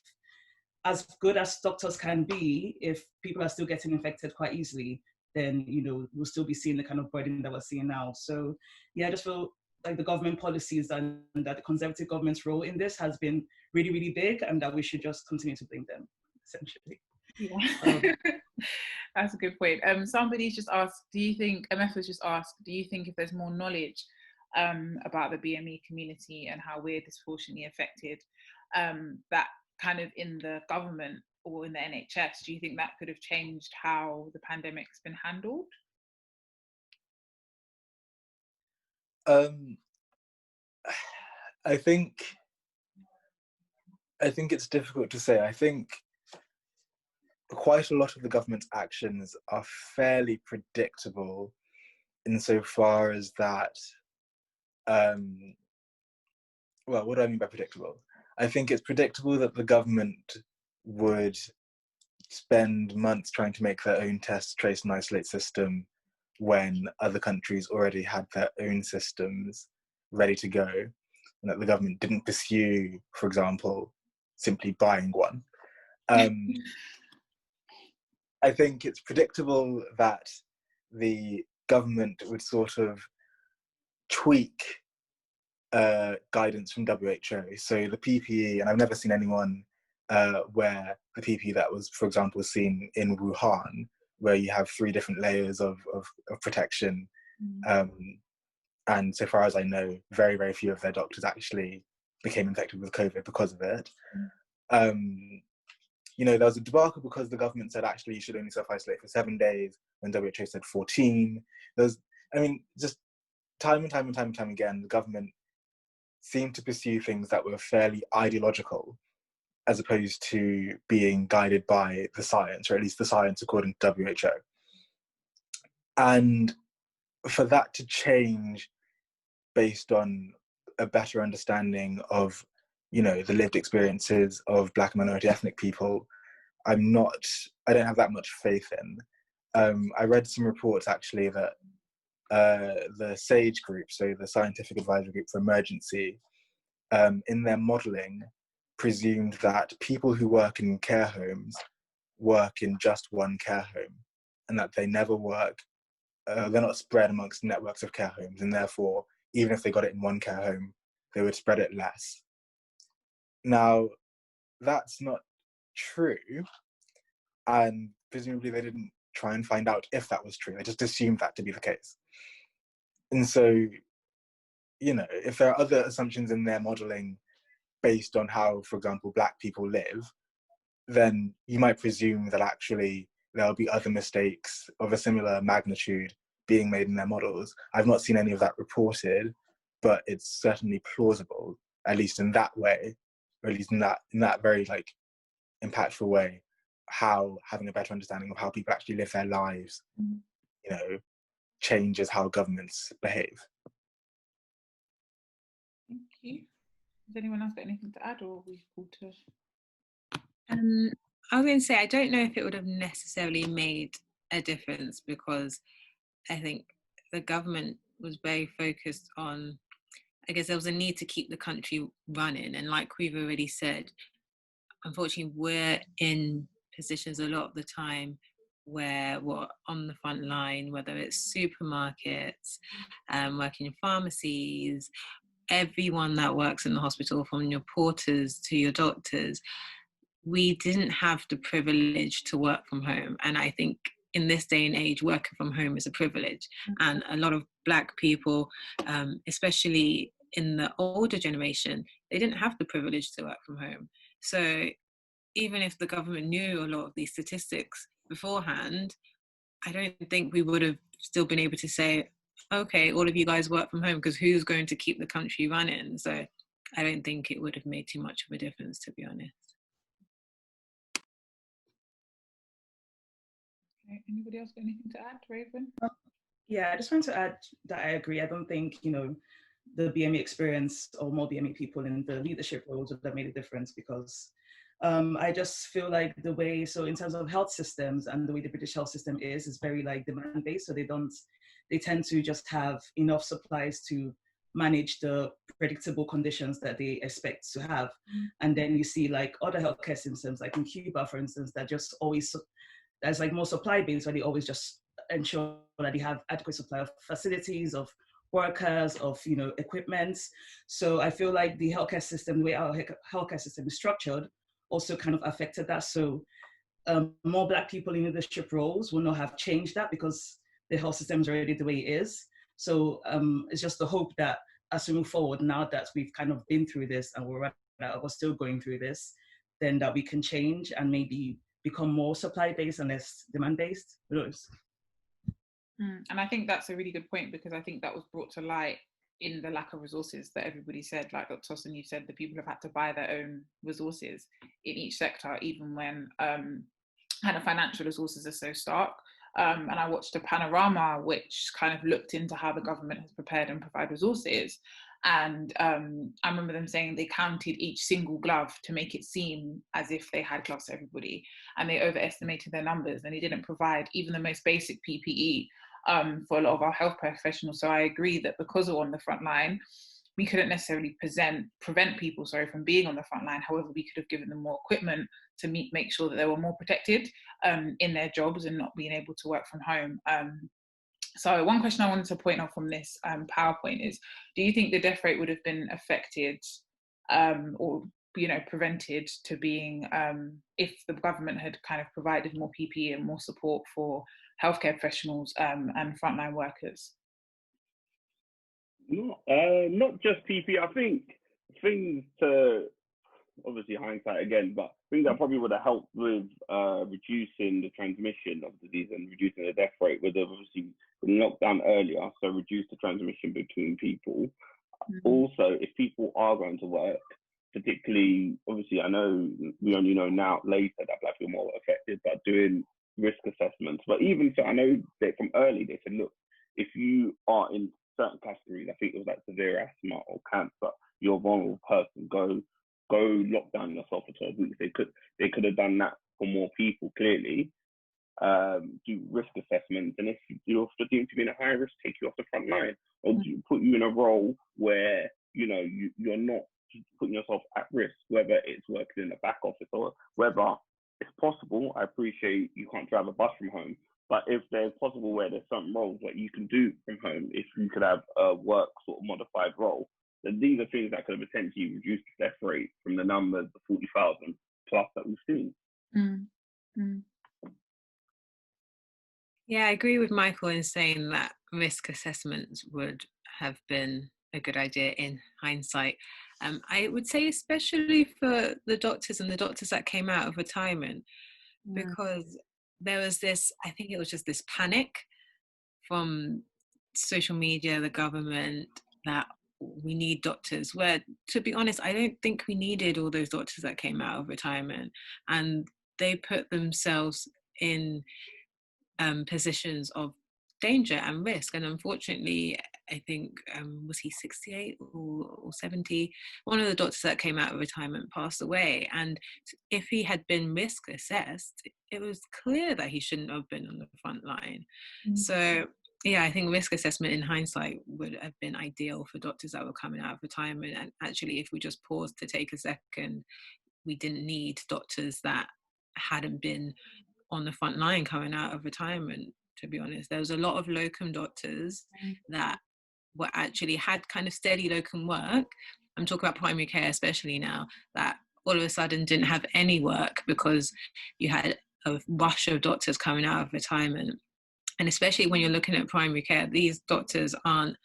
as good as doctors can be, if people are still getting infected quite easily, then we'll still be seeing the kind of burden that we're seeing now. So yeah, I just feel like the government policies and that the Conservative government's role in this has been really, really big, and that we should just continue to blame them, essentially. Yeah. That's a good point. Somebody's just asked, MF has just asked, do you think if there's more knowledge about the BME community and how we're disproportionately affected, that kind of in the government or in the NHS, do you think that could have changed how the pandemic's been handled? I think it's difficult to say. I think quite a lot of the government's actions are fairly predictable insofar as that, well, what do I mean by predictable? I think it's predictable that the government would spend months trying to make their own test, trace and isolate system when other countries already had their own systems ready to go, and that the government didn't pursue, for example, simply buying one. I think it's predictable that the government would sort of tweak guidance from WHO. So the PPE, and I've never seen anyone wear the PPE that was, for example, seen in Wuhan, where you have 3 different layers of protection, And so far as I know, very, very few of their doctors actually became infected with COVID because of it. You know, there was a debacle because the government said actually you should only self-isolate for 7 days when WHO said 14. Just time and time again, the government seemed to pursue things that were fairly ideological as opposed to being guided by the science, or at least the science according to WHO. And for that to change based on a better understanding of, you know, the lived experiences of Black and minority ethnic people, I don't have that much faith in. I read some reports actually that the SAGE group, so the Scientific Advisory Group for Emergency, in their modelling, presumed that people who work in care homes work in just one care home, and that they never work, they're not spread amongst networks of care homes, and therefore, even if they got it in one care home, they would spread it less. Now, that's not true, and presumably they didn't try and find out if that was true. They just assumed that to be the case. And so, you know, if there are other assumptions in their modelling based on how, for example, Black people live, then you might presume that actually there'll be other mistakes of a similar magnitude being made in their models. I've not seen any of that reported, but it's certainly plausible, at least in that way, or at least in that very like impactful way, how having a better understanding of how people actually live their lives, you know, changes how governments behave. Thank you. Has anyone else got anything to add, or are we all to? I was going to say, I don't know if it would have necessarily made a difference, because I think the government was very focused on, I guess there was a need to keep the country running. And like we've already said, unfortunately, we're in positions a lot of the time where we're on the front line, whether it's supermarkets, working in pharmacies, everyone that works in the hospital, from your porters to your doctors. We didn't have the privilege to work from home. And I think in this day and age, working from home is a privilege. And a lot of Black people, especially in the older generation, they didn't have the privilege to work from home. So even if the government knew a lot of these statistics beforehand, I don't think we would have still been able to say, okay, all of you guys work from home, because who's going to keep the country running? So I don't think it would have made too much of a difference, to be honest. Okay. Anybody else got anything to add, Raven? Yeah, I just want to add that I agree. I don't think, you know, the BME experience or more BME people in the leadership roles would have made a difference, because I just feel like the way, so in terms of health systems and the way the British health system is very like demand based. So they tend to just have enough supplies to manage the predictable conditions that they expect to have. And then you see like other healthcare systems, like in Cuba, for instance, that just always, there's like more supply based, where they always just ensure that they have adequate supply of facilities, of workers, of, you know, equipment. So I feel like the healthcare system, the way our healthcare system is structured, also kind of affected that. So more Black people in leadership roles will not have changed that, because the health system is already the way it is. So it's just the hope that as we move forward, now that we've kind of been through this and we're still going through this, then that we can change and maybe become more supply-based and less demand-based. And I think that's a really good point, because I think that was brought to light in the lack of resources that everybody said. Like Dr. Tosin, you said the people have had to buy their own resources in each sector, even when kind of financial resources are so stark. And I watched a panorama which kind of looked into how the government has prepared and provide resources. And I remember them saying they counted each single glove to make it seem as if they had gloves for everybody, and they overestimated their numbers, and they didn't provide even the most basic PPE for a lot of our health professionals. So I agree that because we're on the front line, we couldn't necessarily prevent people from being on the front line. However, we could have given them more equipment to make sure that they were more protected in their jobs and not being able to work from home. So one question I wanted to point out from this PowerPoint is, do you think the death rate would have been affected or, you know, prevented to being, if the government had kind of provided more PPE and more support for healthcare professionals and frontline workers? Not just PP. I think things to obviously hindsight again, but things that probably would have helped with reducing the transmission of disease and reducing the death rate would have obviously been locked down earlier, so reduce the transmission between people. Also, if people are going to work, particularly, obviously, I know we only know now later that Black people are more affected, but doing risk assessments. But even so, I know that from early they said, look, if you are in certain categories, I think it was like severe asthma or cancer, you're a vulnerable person, go lock down yourself for 12 weeks. They could have done that for more people, clearly. Do risk assessments, and if you're deemed to be in a high risk, take you off the front line, or put you in a role where you're not putting yourself at risk, whether it's working in the back office or whether it's possible. I appreciate you can't drive a bus from home, but if there's possible where there's some roles that you can do from home, if you could have a work sort of modified role, then these are things that could have potentially reduced the death rate from the numbers, the 40,000 plus that we've seen. Yeah, I agree with Michael in saying that risk assessments would have been a good idea in hindsight. I would say especially for the doctors and the doctors that came out of retirement, because there was this, I think it was just this panic from social media, the government, that we need doctors, where, to be honest, I don't think we needed all those doctors that came out of retirement, and they put themselves in positions of danger and risk. And unfortunately, I think, was he 68 or 70? One of the doctors that came out of retirement passed away. And if he had been risk assessed, it was clear that he shouldn't have been on the front line. So yeah, I think risk assessment in hindsight would have been ideal for doctors that were coming out of retirement. And actually, if we just paused to take a second, we didn't need doctors that hadn't been on the front line coming out of retirement, to be honest. There was a lot of locum doctors that were actually had kind of steady locum work. I'm talking about primary care especially now, that all of a sudden didn't have any work because you had a rush of doctors coming out of retirement. And especially when you're looking at primary care, these doctors aren't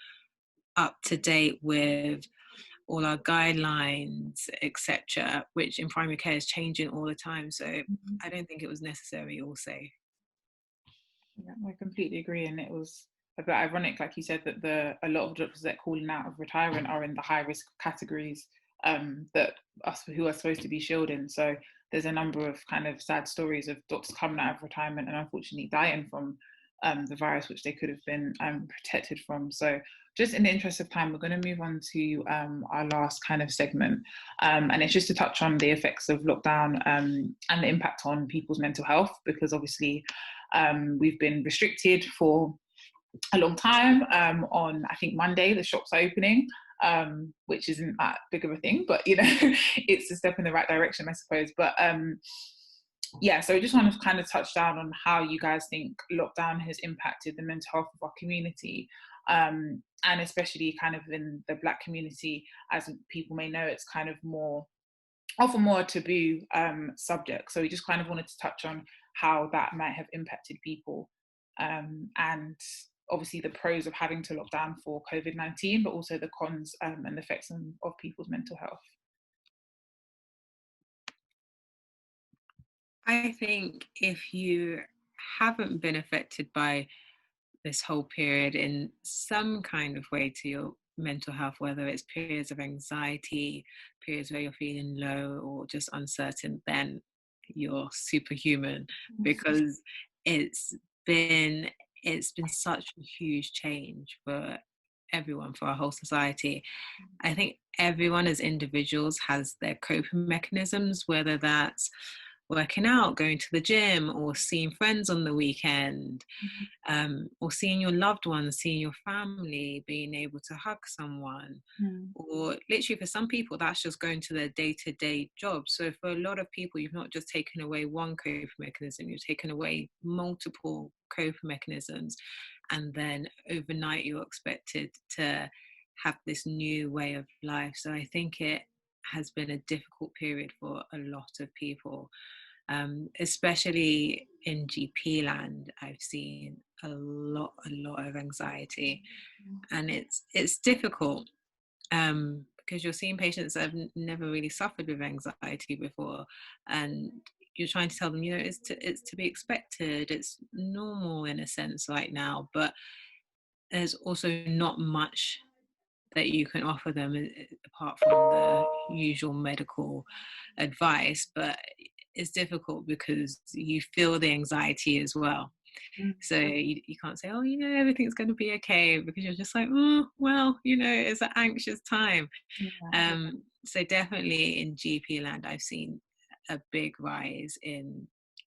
up to date with all our guidelines, etc., which in primary care is changing all the time. So I don't think it was necessary or safe. Yeah, I completely agree. And it was a bit ironic, like you said, that a lot of doctors that are calling out of retirement are in the high risk categories that us who are supposed to be shielding. So there's a number of kind of sad stories of doctors coming out of retirement and unfortunately dying from the virus, which they could have been protected from. So just in the interest of time, we're going to move on to our last kind of segment. And it's just to touch on the effects of lockdown and the impact on people's mental health, because obviously we've been restricted for a long time. On, I think, Monday, the shops are opening, which isn't that big of a thing, but, it's a step in the right direction, I suppose. But yeah, so I just want to kind of touch down on how you guys think lockdown has impacted the mental health of our community, and especially kind of in the Black community. As people may know, it's kind of often more a taboo subject. So we just kind of wanted to touch on how that might have impacted people, and obviously the pros of having to lock down for COVID-19, but also the cons and the effects of people's mental health. I think if you haven't been affected by this whole period in some kind of way to your mental health, whether it's periods of anxiety, periods where you're feeling low or just uncertain, then you're superhuman, because it's been such a huge change for everyone, for our whole society. I think everyone as individuals has their coping mechanisms, whether that's working out, going to the gym, or seeing friends on the weekend, or seeing your loved ones, seeing your family, being able to hug someone, or literally for some people that's just going to their day-to-day job. So for a lot of people, you've not just taken away one coping mechanism, you've taken away multiple coping mechanisms, and then overnight you're expected to have this new way of life. So I think it has been a difficult period for a lot of people, especially in GP land, I've seen a lot of anxiety, and it's difficult because you're seeing patients that have never really suffered with anxiety before, and you're trying to tell them, you know, it's to be expected, it's normal in a sense right now, but there's also not much that you can offer them apart from the usual medical advice. But it's difficult because you feel the anxiety as well. So you can't say, oh, you know, everything's going to be okay, because you're just like, oh, well, you know, it's an anxious time. So definitely in GP land, I've seen a big rise in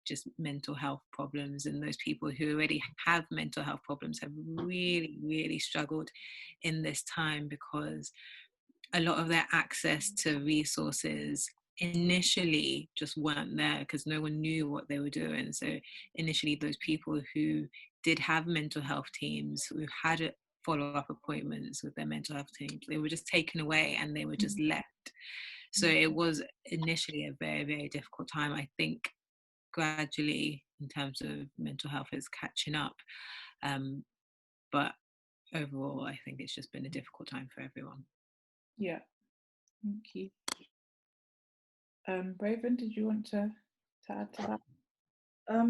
just mental health problems, and those people who already have mental health problems have really struggled in this time, because a lot of their access to resources initially just weren't there because no one knew what they were doing. So initially those people who did have mental health teams, who had follow-up appointments with their mental health teams, they were just taken away and they were just left. So it was initially a very difficult time. I think gradually, in terms of mental health, is catching up, but overall I think it's just been a difficult time for everyone. Yeah, thank you. Braven, did you want to add to that?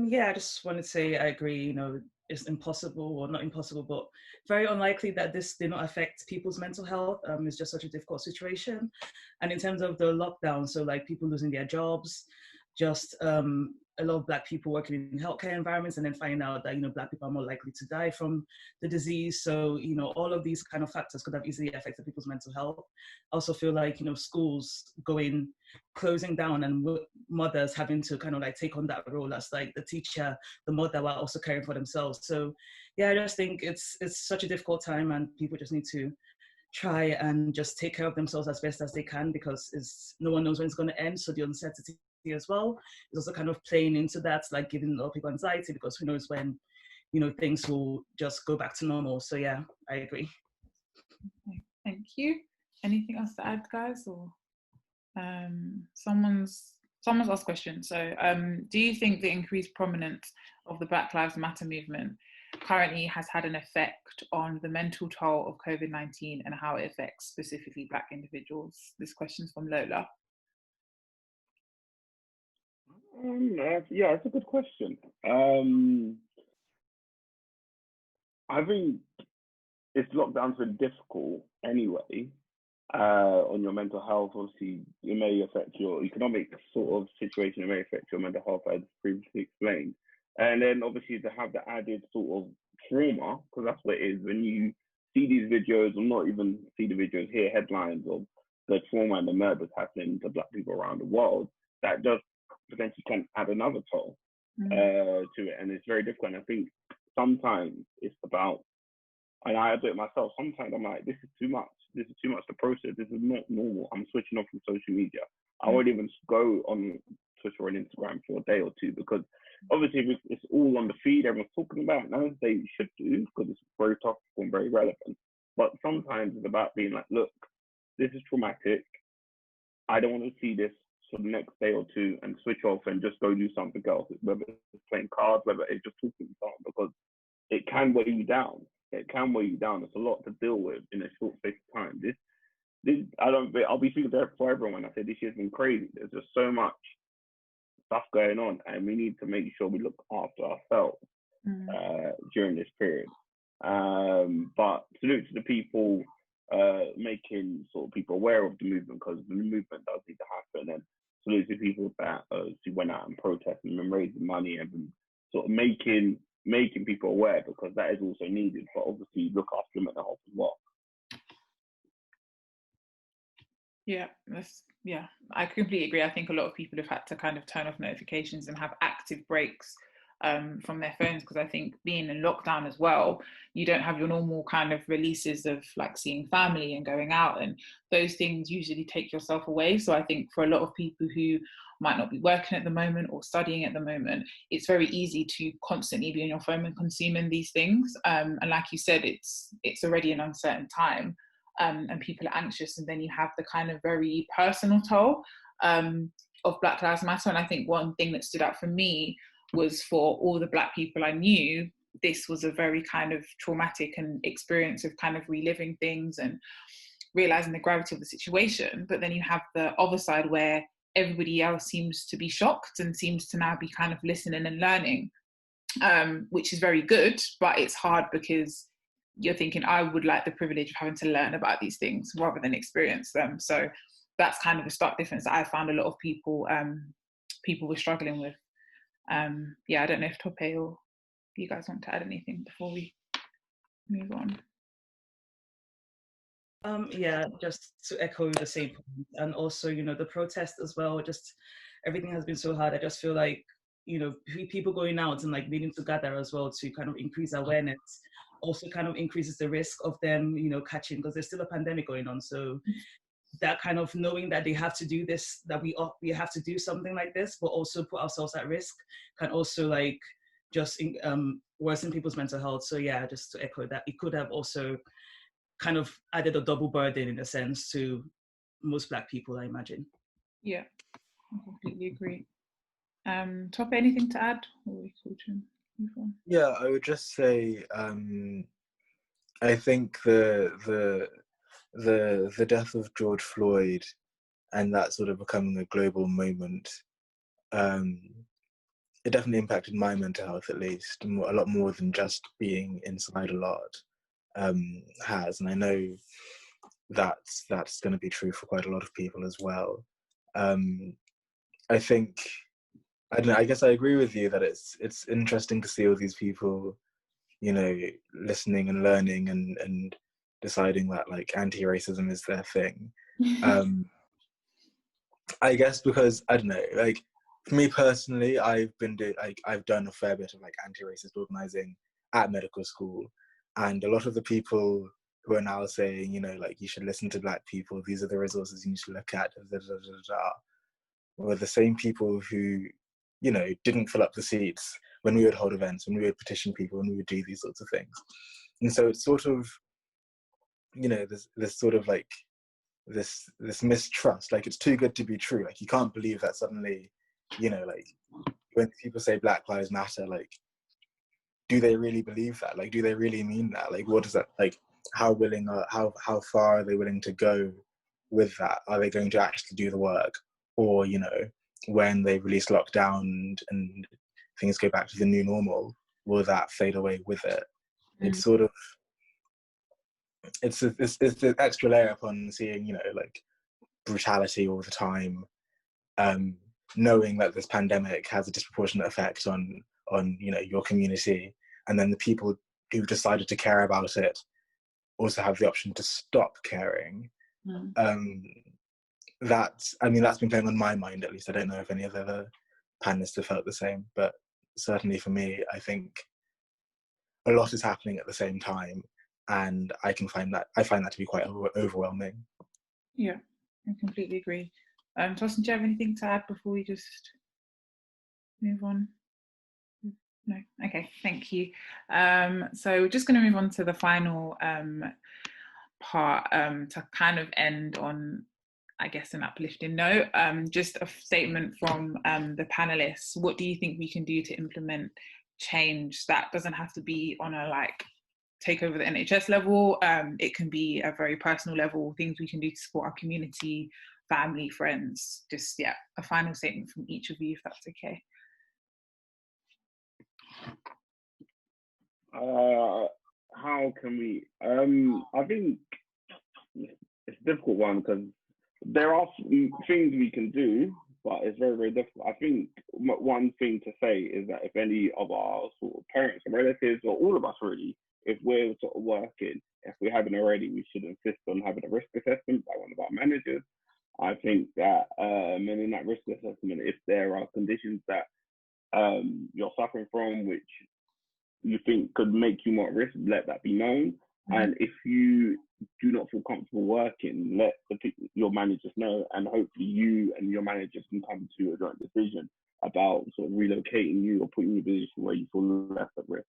Yeah, I just want to say I agree, you know, it's impossible, or not impossible, but very unlikely that this did not affect people's mental health. It's just such a difficult situation. And in terms of the lockdown, so like people losing their jobs, just a lot of Black people working in healthcare environments, and then finding out that, you know, Black people are more likely to die from the disease. So, you know, all of these kind of factors could have easily affected people's mental health. I also feel like, you know, schools closing down, and mothers having to kind of like take on that role as like the teacher, the mother, while also caring for themselves. So yeah, I just think it's such a difficult time, and people just need to try and just take care of themselves as best as they can, because no one knows when it's going to end. So the uncertainty as well is also kind of playing into that, like giving a lot of people anxiety, because who knows when, you know, things will just go back to normal. So yeah, I agree. Okay, thank you. Anything else to add, guys? Or someone's asked a question. So do you think the increased prominence of the Black Lives Matter movement currently has had an effect on the mental toll of COVID-19 and how it affects specifically Black individuals? This question's from Lola. Yeah, it's a good question. I think it's lockdowns are difficult anyway on your mental health. Obviously, it may affect your economic sort of situation. It may affect your mental health, as previously explained. And then obviously to have the added sort of trauma, because that's what it is when you see these videos, or not even see the videos, hear headlines of the trauma and the murders happening to Black people around the world, that does potentially can add another toll to it. And it's very difficult. And I think sometimes it's about, and I do it myself, sometimes I'm like, this is too much. This is too much to process. This is not normal. I'm switching off from social media. I won't even go on Twitter or Instagram for a day or two, because obviously it's all on the feed, everyone's talking about it, and as they should do, because it's very topical and very relevant. But sometimes it's about being like, look, this is traumatic. I don't want to see this for the next day or two, and switch off and just go do something else, whether it's playing cards, whether it's just talking to someone, because it can weigh you down. It can weigh you down. It's a lot to deal with in a short space of time. I'll be speaking for everyone when I say this year's been crazy. There's just so much stuff going on, and we need to make sure we look after ourselves during this period. But salute to the people making sort of people aware of the movement, because the movement does need to happen, and salute to people that went out and protested and raising money and sort of making people aware, because that is also needed. But obviously look after mental health as well. Yeah, I completely agree. I think a lot of people have had to kind of turn off notifications and have active breaks from their phones, because I think being in lockdown as well, you don't have your normal kind of releases of like seeing family and going out, and those things usually take yourself away. So I think for a lot of people who might not be working at the moment or studying at the moment, it's very easy to constantly be on your phone and consuming these things. And like you said, it's already an uncertain time. And people are anxious, and then you have the kind of very personal toll of Black Lives Matter. And I think one thing that stood out for me was for all the Black people I knew, this was a very kind of traumatic and experience of kind of reliving things and realizing the gravity of the situation. But then you have the other side where everybody else seems to be shocked and seems to now be kind of listening and learning, which is very good, but it's hard because you're thinking, I would like the privilege of having to learn about these things rather than experience them. So that's kind of a stark difference that I found a lot of people were struggling with. Yeah, I don't know if Tope or you guys want to add anything before we move on. Yeah, just to echo the same point, and also, the protest as well, just everything has been so hard. I just feel like, people going out and like needing to gather as well to kind of increase awareness also kind of increases the risk of them, catching, because there's still a pandemic going on. So that kind of knowing that they have to do this, that we have to do something like this, but also put ourselves at risk, can also like just worsen people's mental health. So yeah, just to echo that, it could have also kind of added a double burden in a sense to most Black people, I imagine. Yeah, I completely agree. Tope, anything to add? Or we could move on? Yeah, I would just say I think the death of George Floyd and that sort of becoming a global moment, it definitely impacted my mental health, at least, a lot more than just being inside a lot has. And I know that's going to be true for quite a lot of people as well. I think, I don't know, I guess I agree with you that it's interesting to see all these people, listening and learning and deciding that like anti-racism is their thing. I guess because, I don't know, like for me personally, I've done a fair bit of like anti-racist organizing at medical school, and a lot of the people who are now saying, like you should listen to Black people, these are the resources you need to look at, were the same people who, didn't fill up the seats when we would hold events, when we would petition people, when we would do these sorts of things. And so it's sort of, this sort of like this mistrust, like it's too good to be true. Like you can't believe that suddenly, like when people say Black Lives Matter, like do they really believe that? Like do they really mean that? Like what is that, like how far are they willing to go with that? Are they going to actually do the work? Or, when they release lockdown and things go back to the new normal, will that fade away with it? It's sort of, it's the extra layer upon seeing, like brutality all the time, knowing that this pandemic has a disproportionate effect on your community, and then the people who decided to care about it also have the option to stop caring. That's been playing on my mind, at least. I don't know if any of the other panelists have felt the same, but certainly for me, I think a lot is happening at the same time, and I find that to be quite overwhelming. Yeah, I completely agree. Tosin, do you have anything to add before we just move on? No? Okay, thank you. So we're just going to move on to the final part to kind of end on, I guess, an uplifting note. Just a statement from the panelists. What do you think we can do to implement change that doesn't have to be on a like take over the NHS level? It can be a very personal level, things we can do to support our community, family, friends. Just, yeah, a final statement from each of you, if that's okay. How can we? I think it's a difficult one because there are things we can do, but it's very, very difficult. I think one thing to say is that if any of our sort of parents and relatives, or all of us really, if we're sort of working, if we haven't already, we should insist on having a risk assessment by one of our managers. I think that, and in that risk assessment, if there are conditions that you're suffering from, which you think could make you more at risk, let that be known. And if you do not feel comfortable working, let your managers know, and hopefully you and your managers can come to a joint decision about sort of relocating you or putting you in a position where you feel less at risk.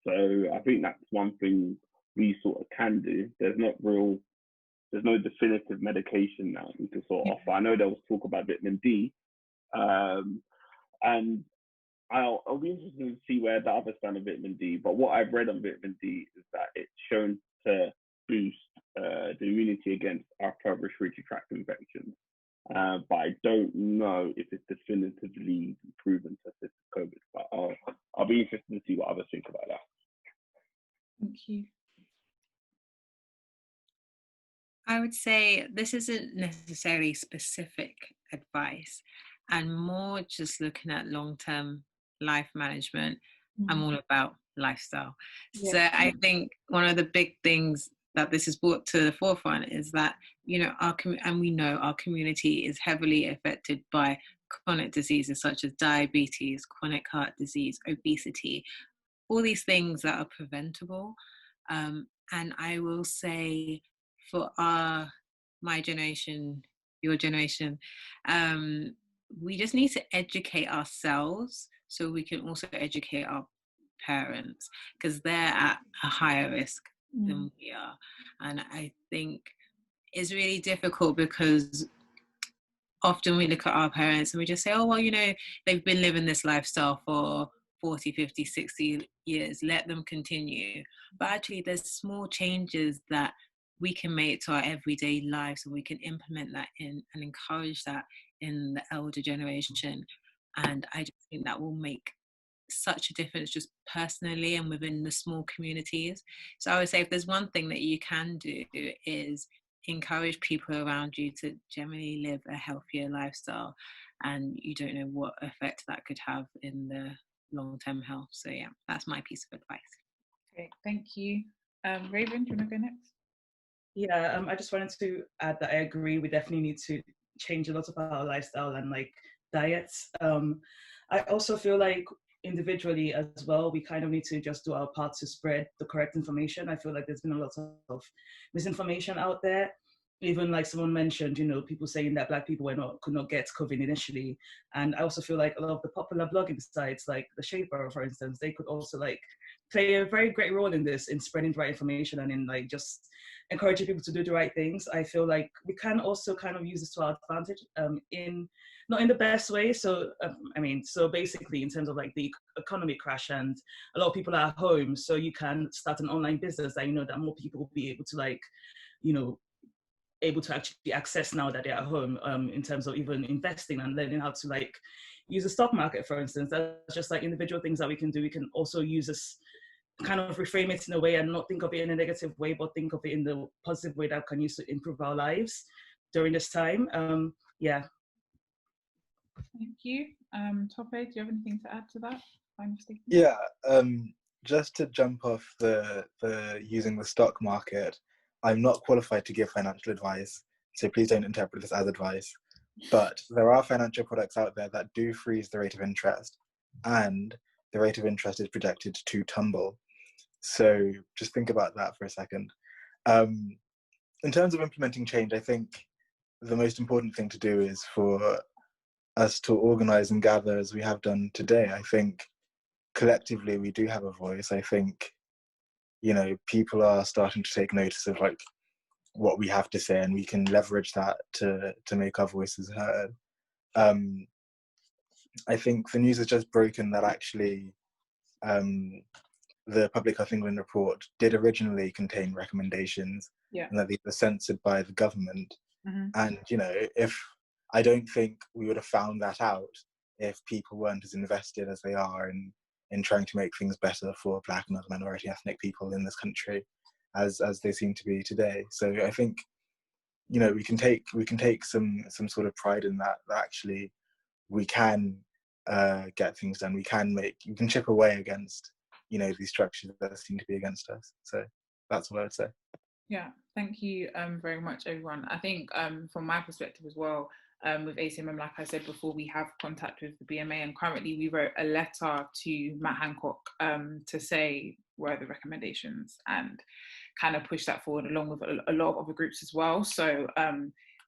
So I think that's one thing we sort of can do. There's no definitive medication now to sort of offer. I know there was talk about vitamin D, and I'll be interested to see where the other stand on vitamin D. But what I've read on vitamin D is that it's shown to boost the immunity against upper respiratory tract infections. But I don't know if it's definitively proven to assist with COVID. But I'll be interested to see what others think about that. Thank you. I would say this isn't necessarily specific advice, and more just looking at long-term life management. I'm all about lifestyle. So I think one of the big things that this has brought to the forefront is that, you know, and we know our community is heavily affected by chronic diseases such as diabetes, chronic heart disease, obesity, all these things that are preventable. And I will say for my generation, your generation, we just need to educate ourselves so we can also educate our parents, because they're at a higher risk than we are. And I think it's really difficult because often we look at our parents and we just say, oh, well, you know, they've been living this lifestyle for 40, 50, 60 years, let them continue. But actually there's small changes that we can make to our everyday lives, and we can implement that in and encourage that in the elder generation. And I just think that will make such a difference just personally and within the small communities. So I would say if there's one thing that you can do is encourage people around you to generally live a healthier lifestyle, and you don't know what effect that could have in the long-term health. So yeah, that's my piece of advice. Great, thank you. Raven, do you want to go next? Yeah, I just wanted to add that I agree. We definitely need to change a lot of our lifestyle and like diets. I also feel like individually as well, we kind of need to just do our part to spread the correct information. I feel like there's been a lot of misinformation out there. Even like someone mentioned, you know, people saying that Black people could not get COVID initially. And I also feel like a lot of the popular blogging sites, like the Shaper, for instance, they could also like play a very great role in this, in spreading the right information and in like just encouraging people to do the right things. I feel like we can also kind of use this to our advantage, not in the best way. So so basically in terms of like the economy crash and a lot of people are at home, so you can start an online business that, you know, that more people will be able to like, you know, able to actually access now that they're at home, in terms of even investing and learning how to like use the stock market, for instance. That's just like individual things that we can do. We can also use this, kind of reframe it in a way and not think of it in a negative way, but think of it in the positive way that we can use to improve our lives during this time. Yeah. Thank you. Tope, do you have anything to add to that? Yeah, just to jump off the using the stock market, I'm not qualified to give financial advice, so please don't interpret this as advice. But there are financial products out there that do freeze the rate of interest, and the rate of interest is projected to tumble. So just think about that for a second. In terms of implementing change, I think the most important thing to do is for us to organize and gather as we have done today. I think collectively we do have a voice. I think, you know, people are starting to take notice of like what we have to say, and we can leverage that to make our voices heard. I think the news has just broken that actually the Public Health England report did originally contain recommendations, and that these were censored by the government. And, you know, I don't think we would have found that out if people weren't as invested as they are in trying to make things better for Black and other minority ethnic people in this country, as they seem to be today. So I think, you know, we can take some sort of pride in that actually we can get things done. We can chip away against, you know, these structures that seem to be against us. So that's what I would say. Yeah, thank you very much, everyone. I think from my perspective as well, with ACMM, like I said before, we have contact with the BMA, and currently we wrote a letter to Matt Hancock to say where are the recommendations and kind of push that forward along with a lot of other groups as well. So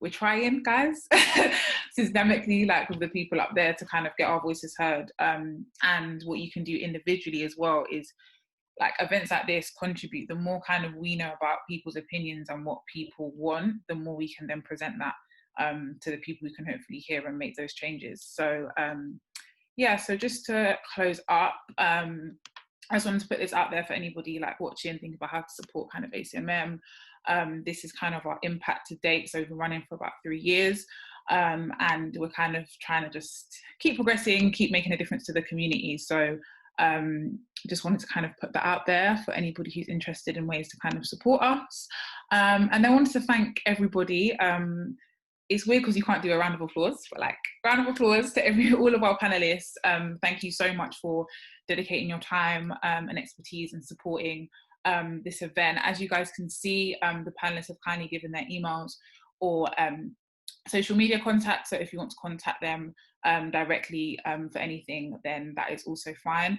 we're trying, guys, systemically, like with the people up there, to kind of get our voices heard. And what you can do individually as well is, like, events like this contribute. The more kind of we know about people's opinions and what people want, the more we can then present that to the people who can hopefully hear and make those changes. So yeah, so just to close up, I just wanted to put this out there for anybody like watching and thinking about how to support kind of ACMM. This is kind of our impact to date. So we've been running for about 3 years, and we're kind of trying to just keep progressing, keep making a difference to the community. So just wanted to kind of put that out there for anybody who's interested in ways to kind of support us. And then I wanted to thank everybody. It's weird because you can't do a round of applause, but like round of applause to all of our panelists. Thank you so much for dedicating your time and expertise and supporting this event. As you guys can see, the panelists have kindly given their emails or social media contacts. So if you want to contact them directly for anything, then that is also fine.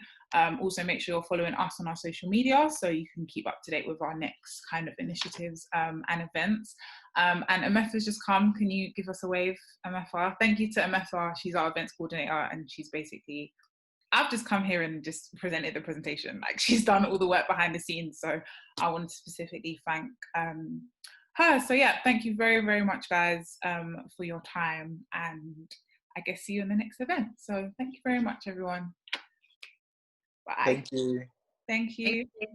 Also make sure you're following us on our social media so you can keep up to date with our next kind of initiatives and events. And Ametha has just come. Can you give us a wave, Ametha? Thank you to Ametha. She's our events coordinator, and she's basically, I've just come here and just presented the presentation. Like, she's done all the work behind the scenes. So I want to specifically thank her. So yeah, thank you very, very much, guys, for your time, and I guess see you in the next event. So thank you very much, everyone. Bye. Thank you. Thank you. Thank you.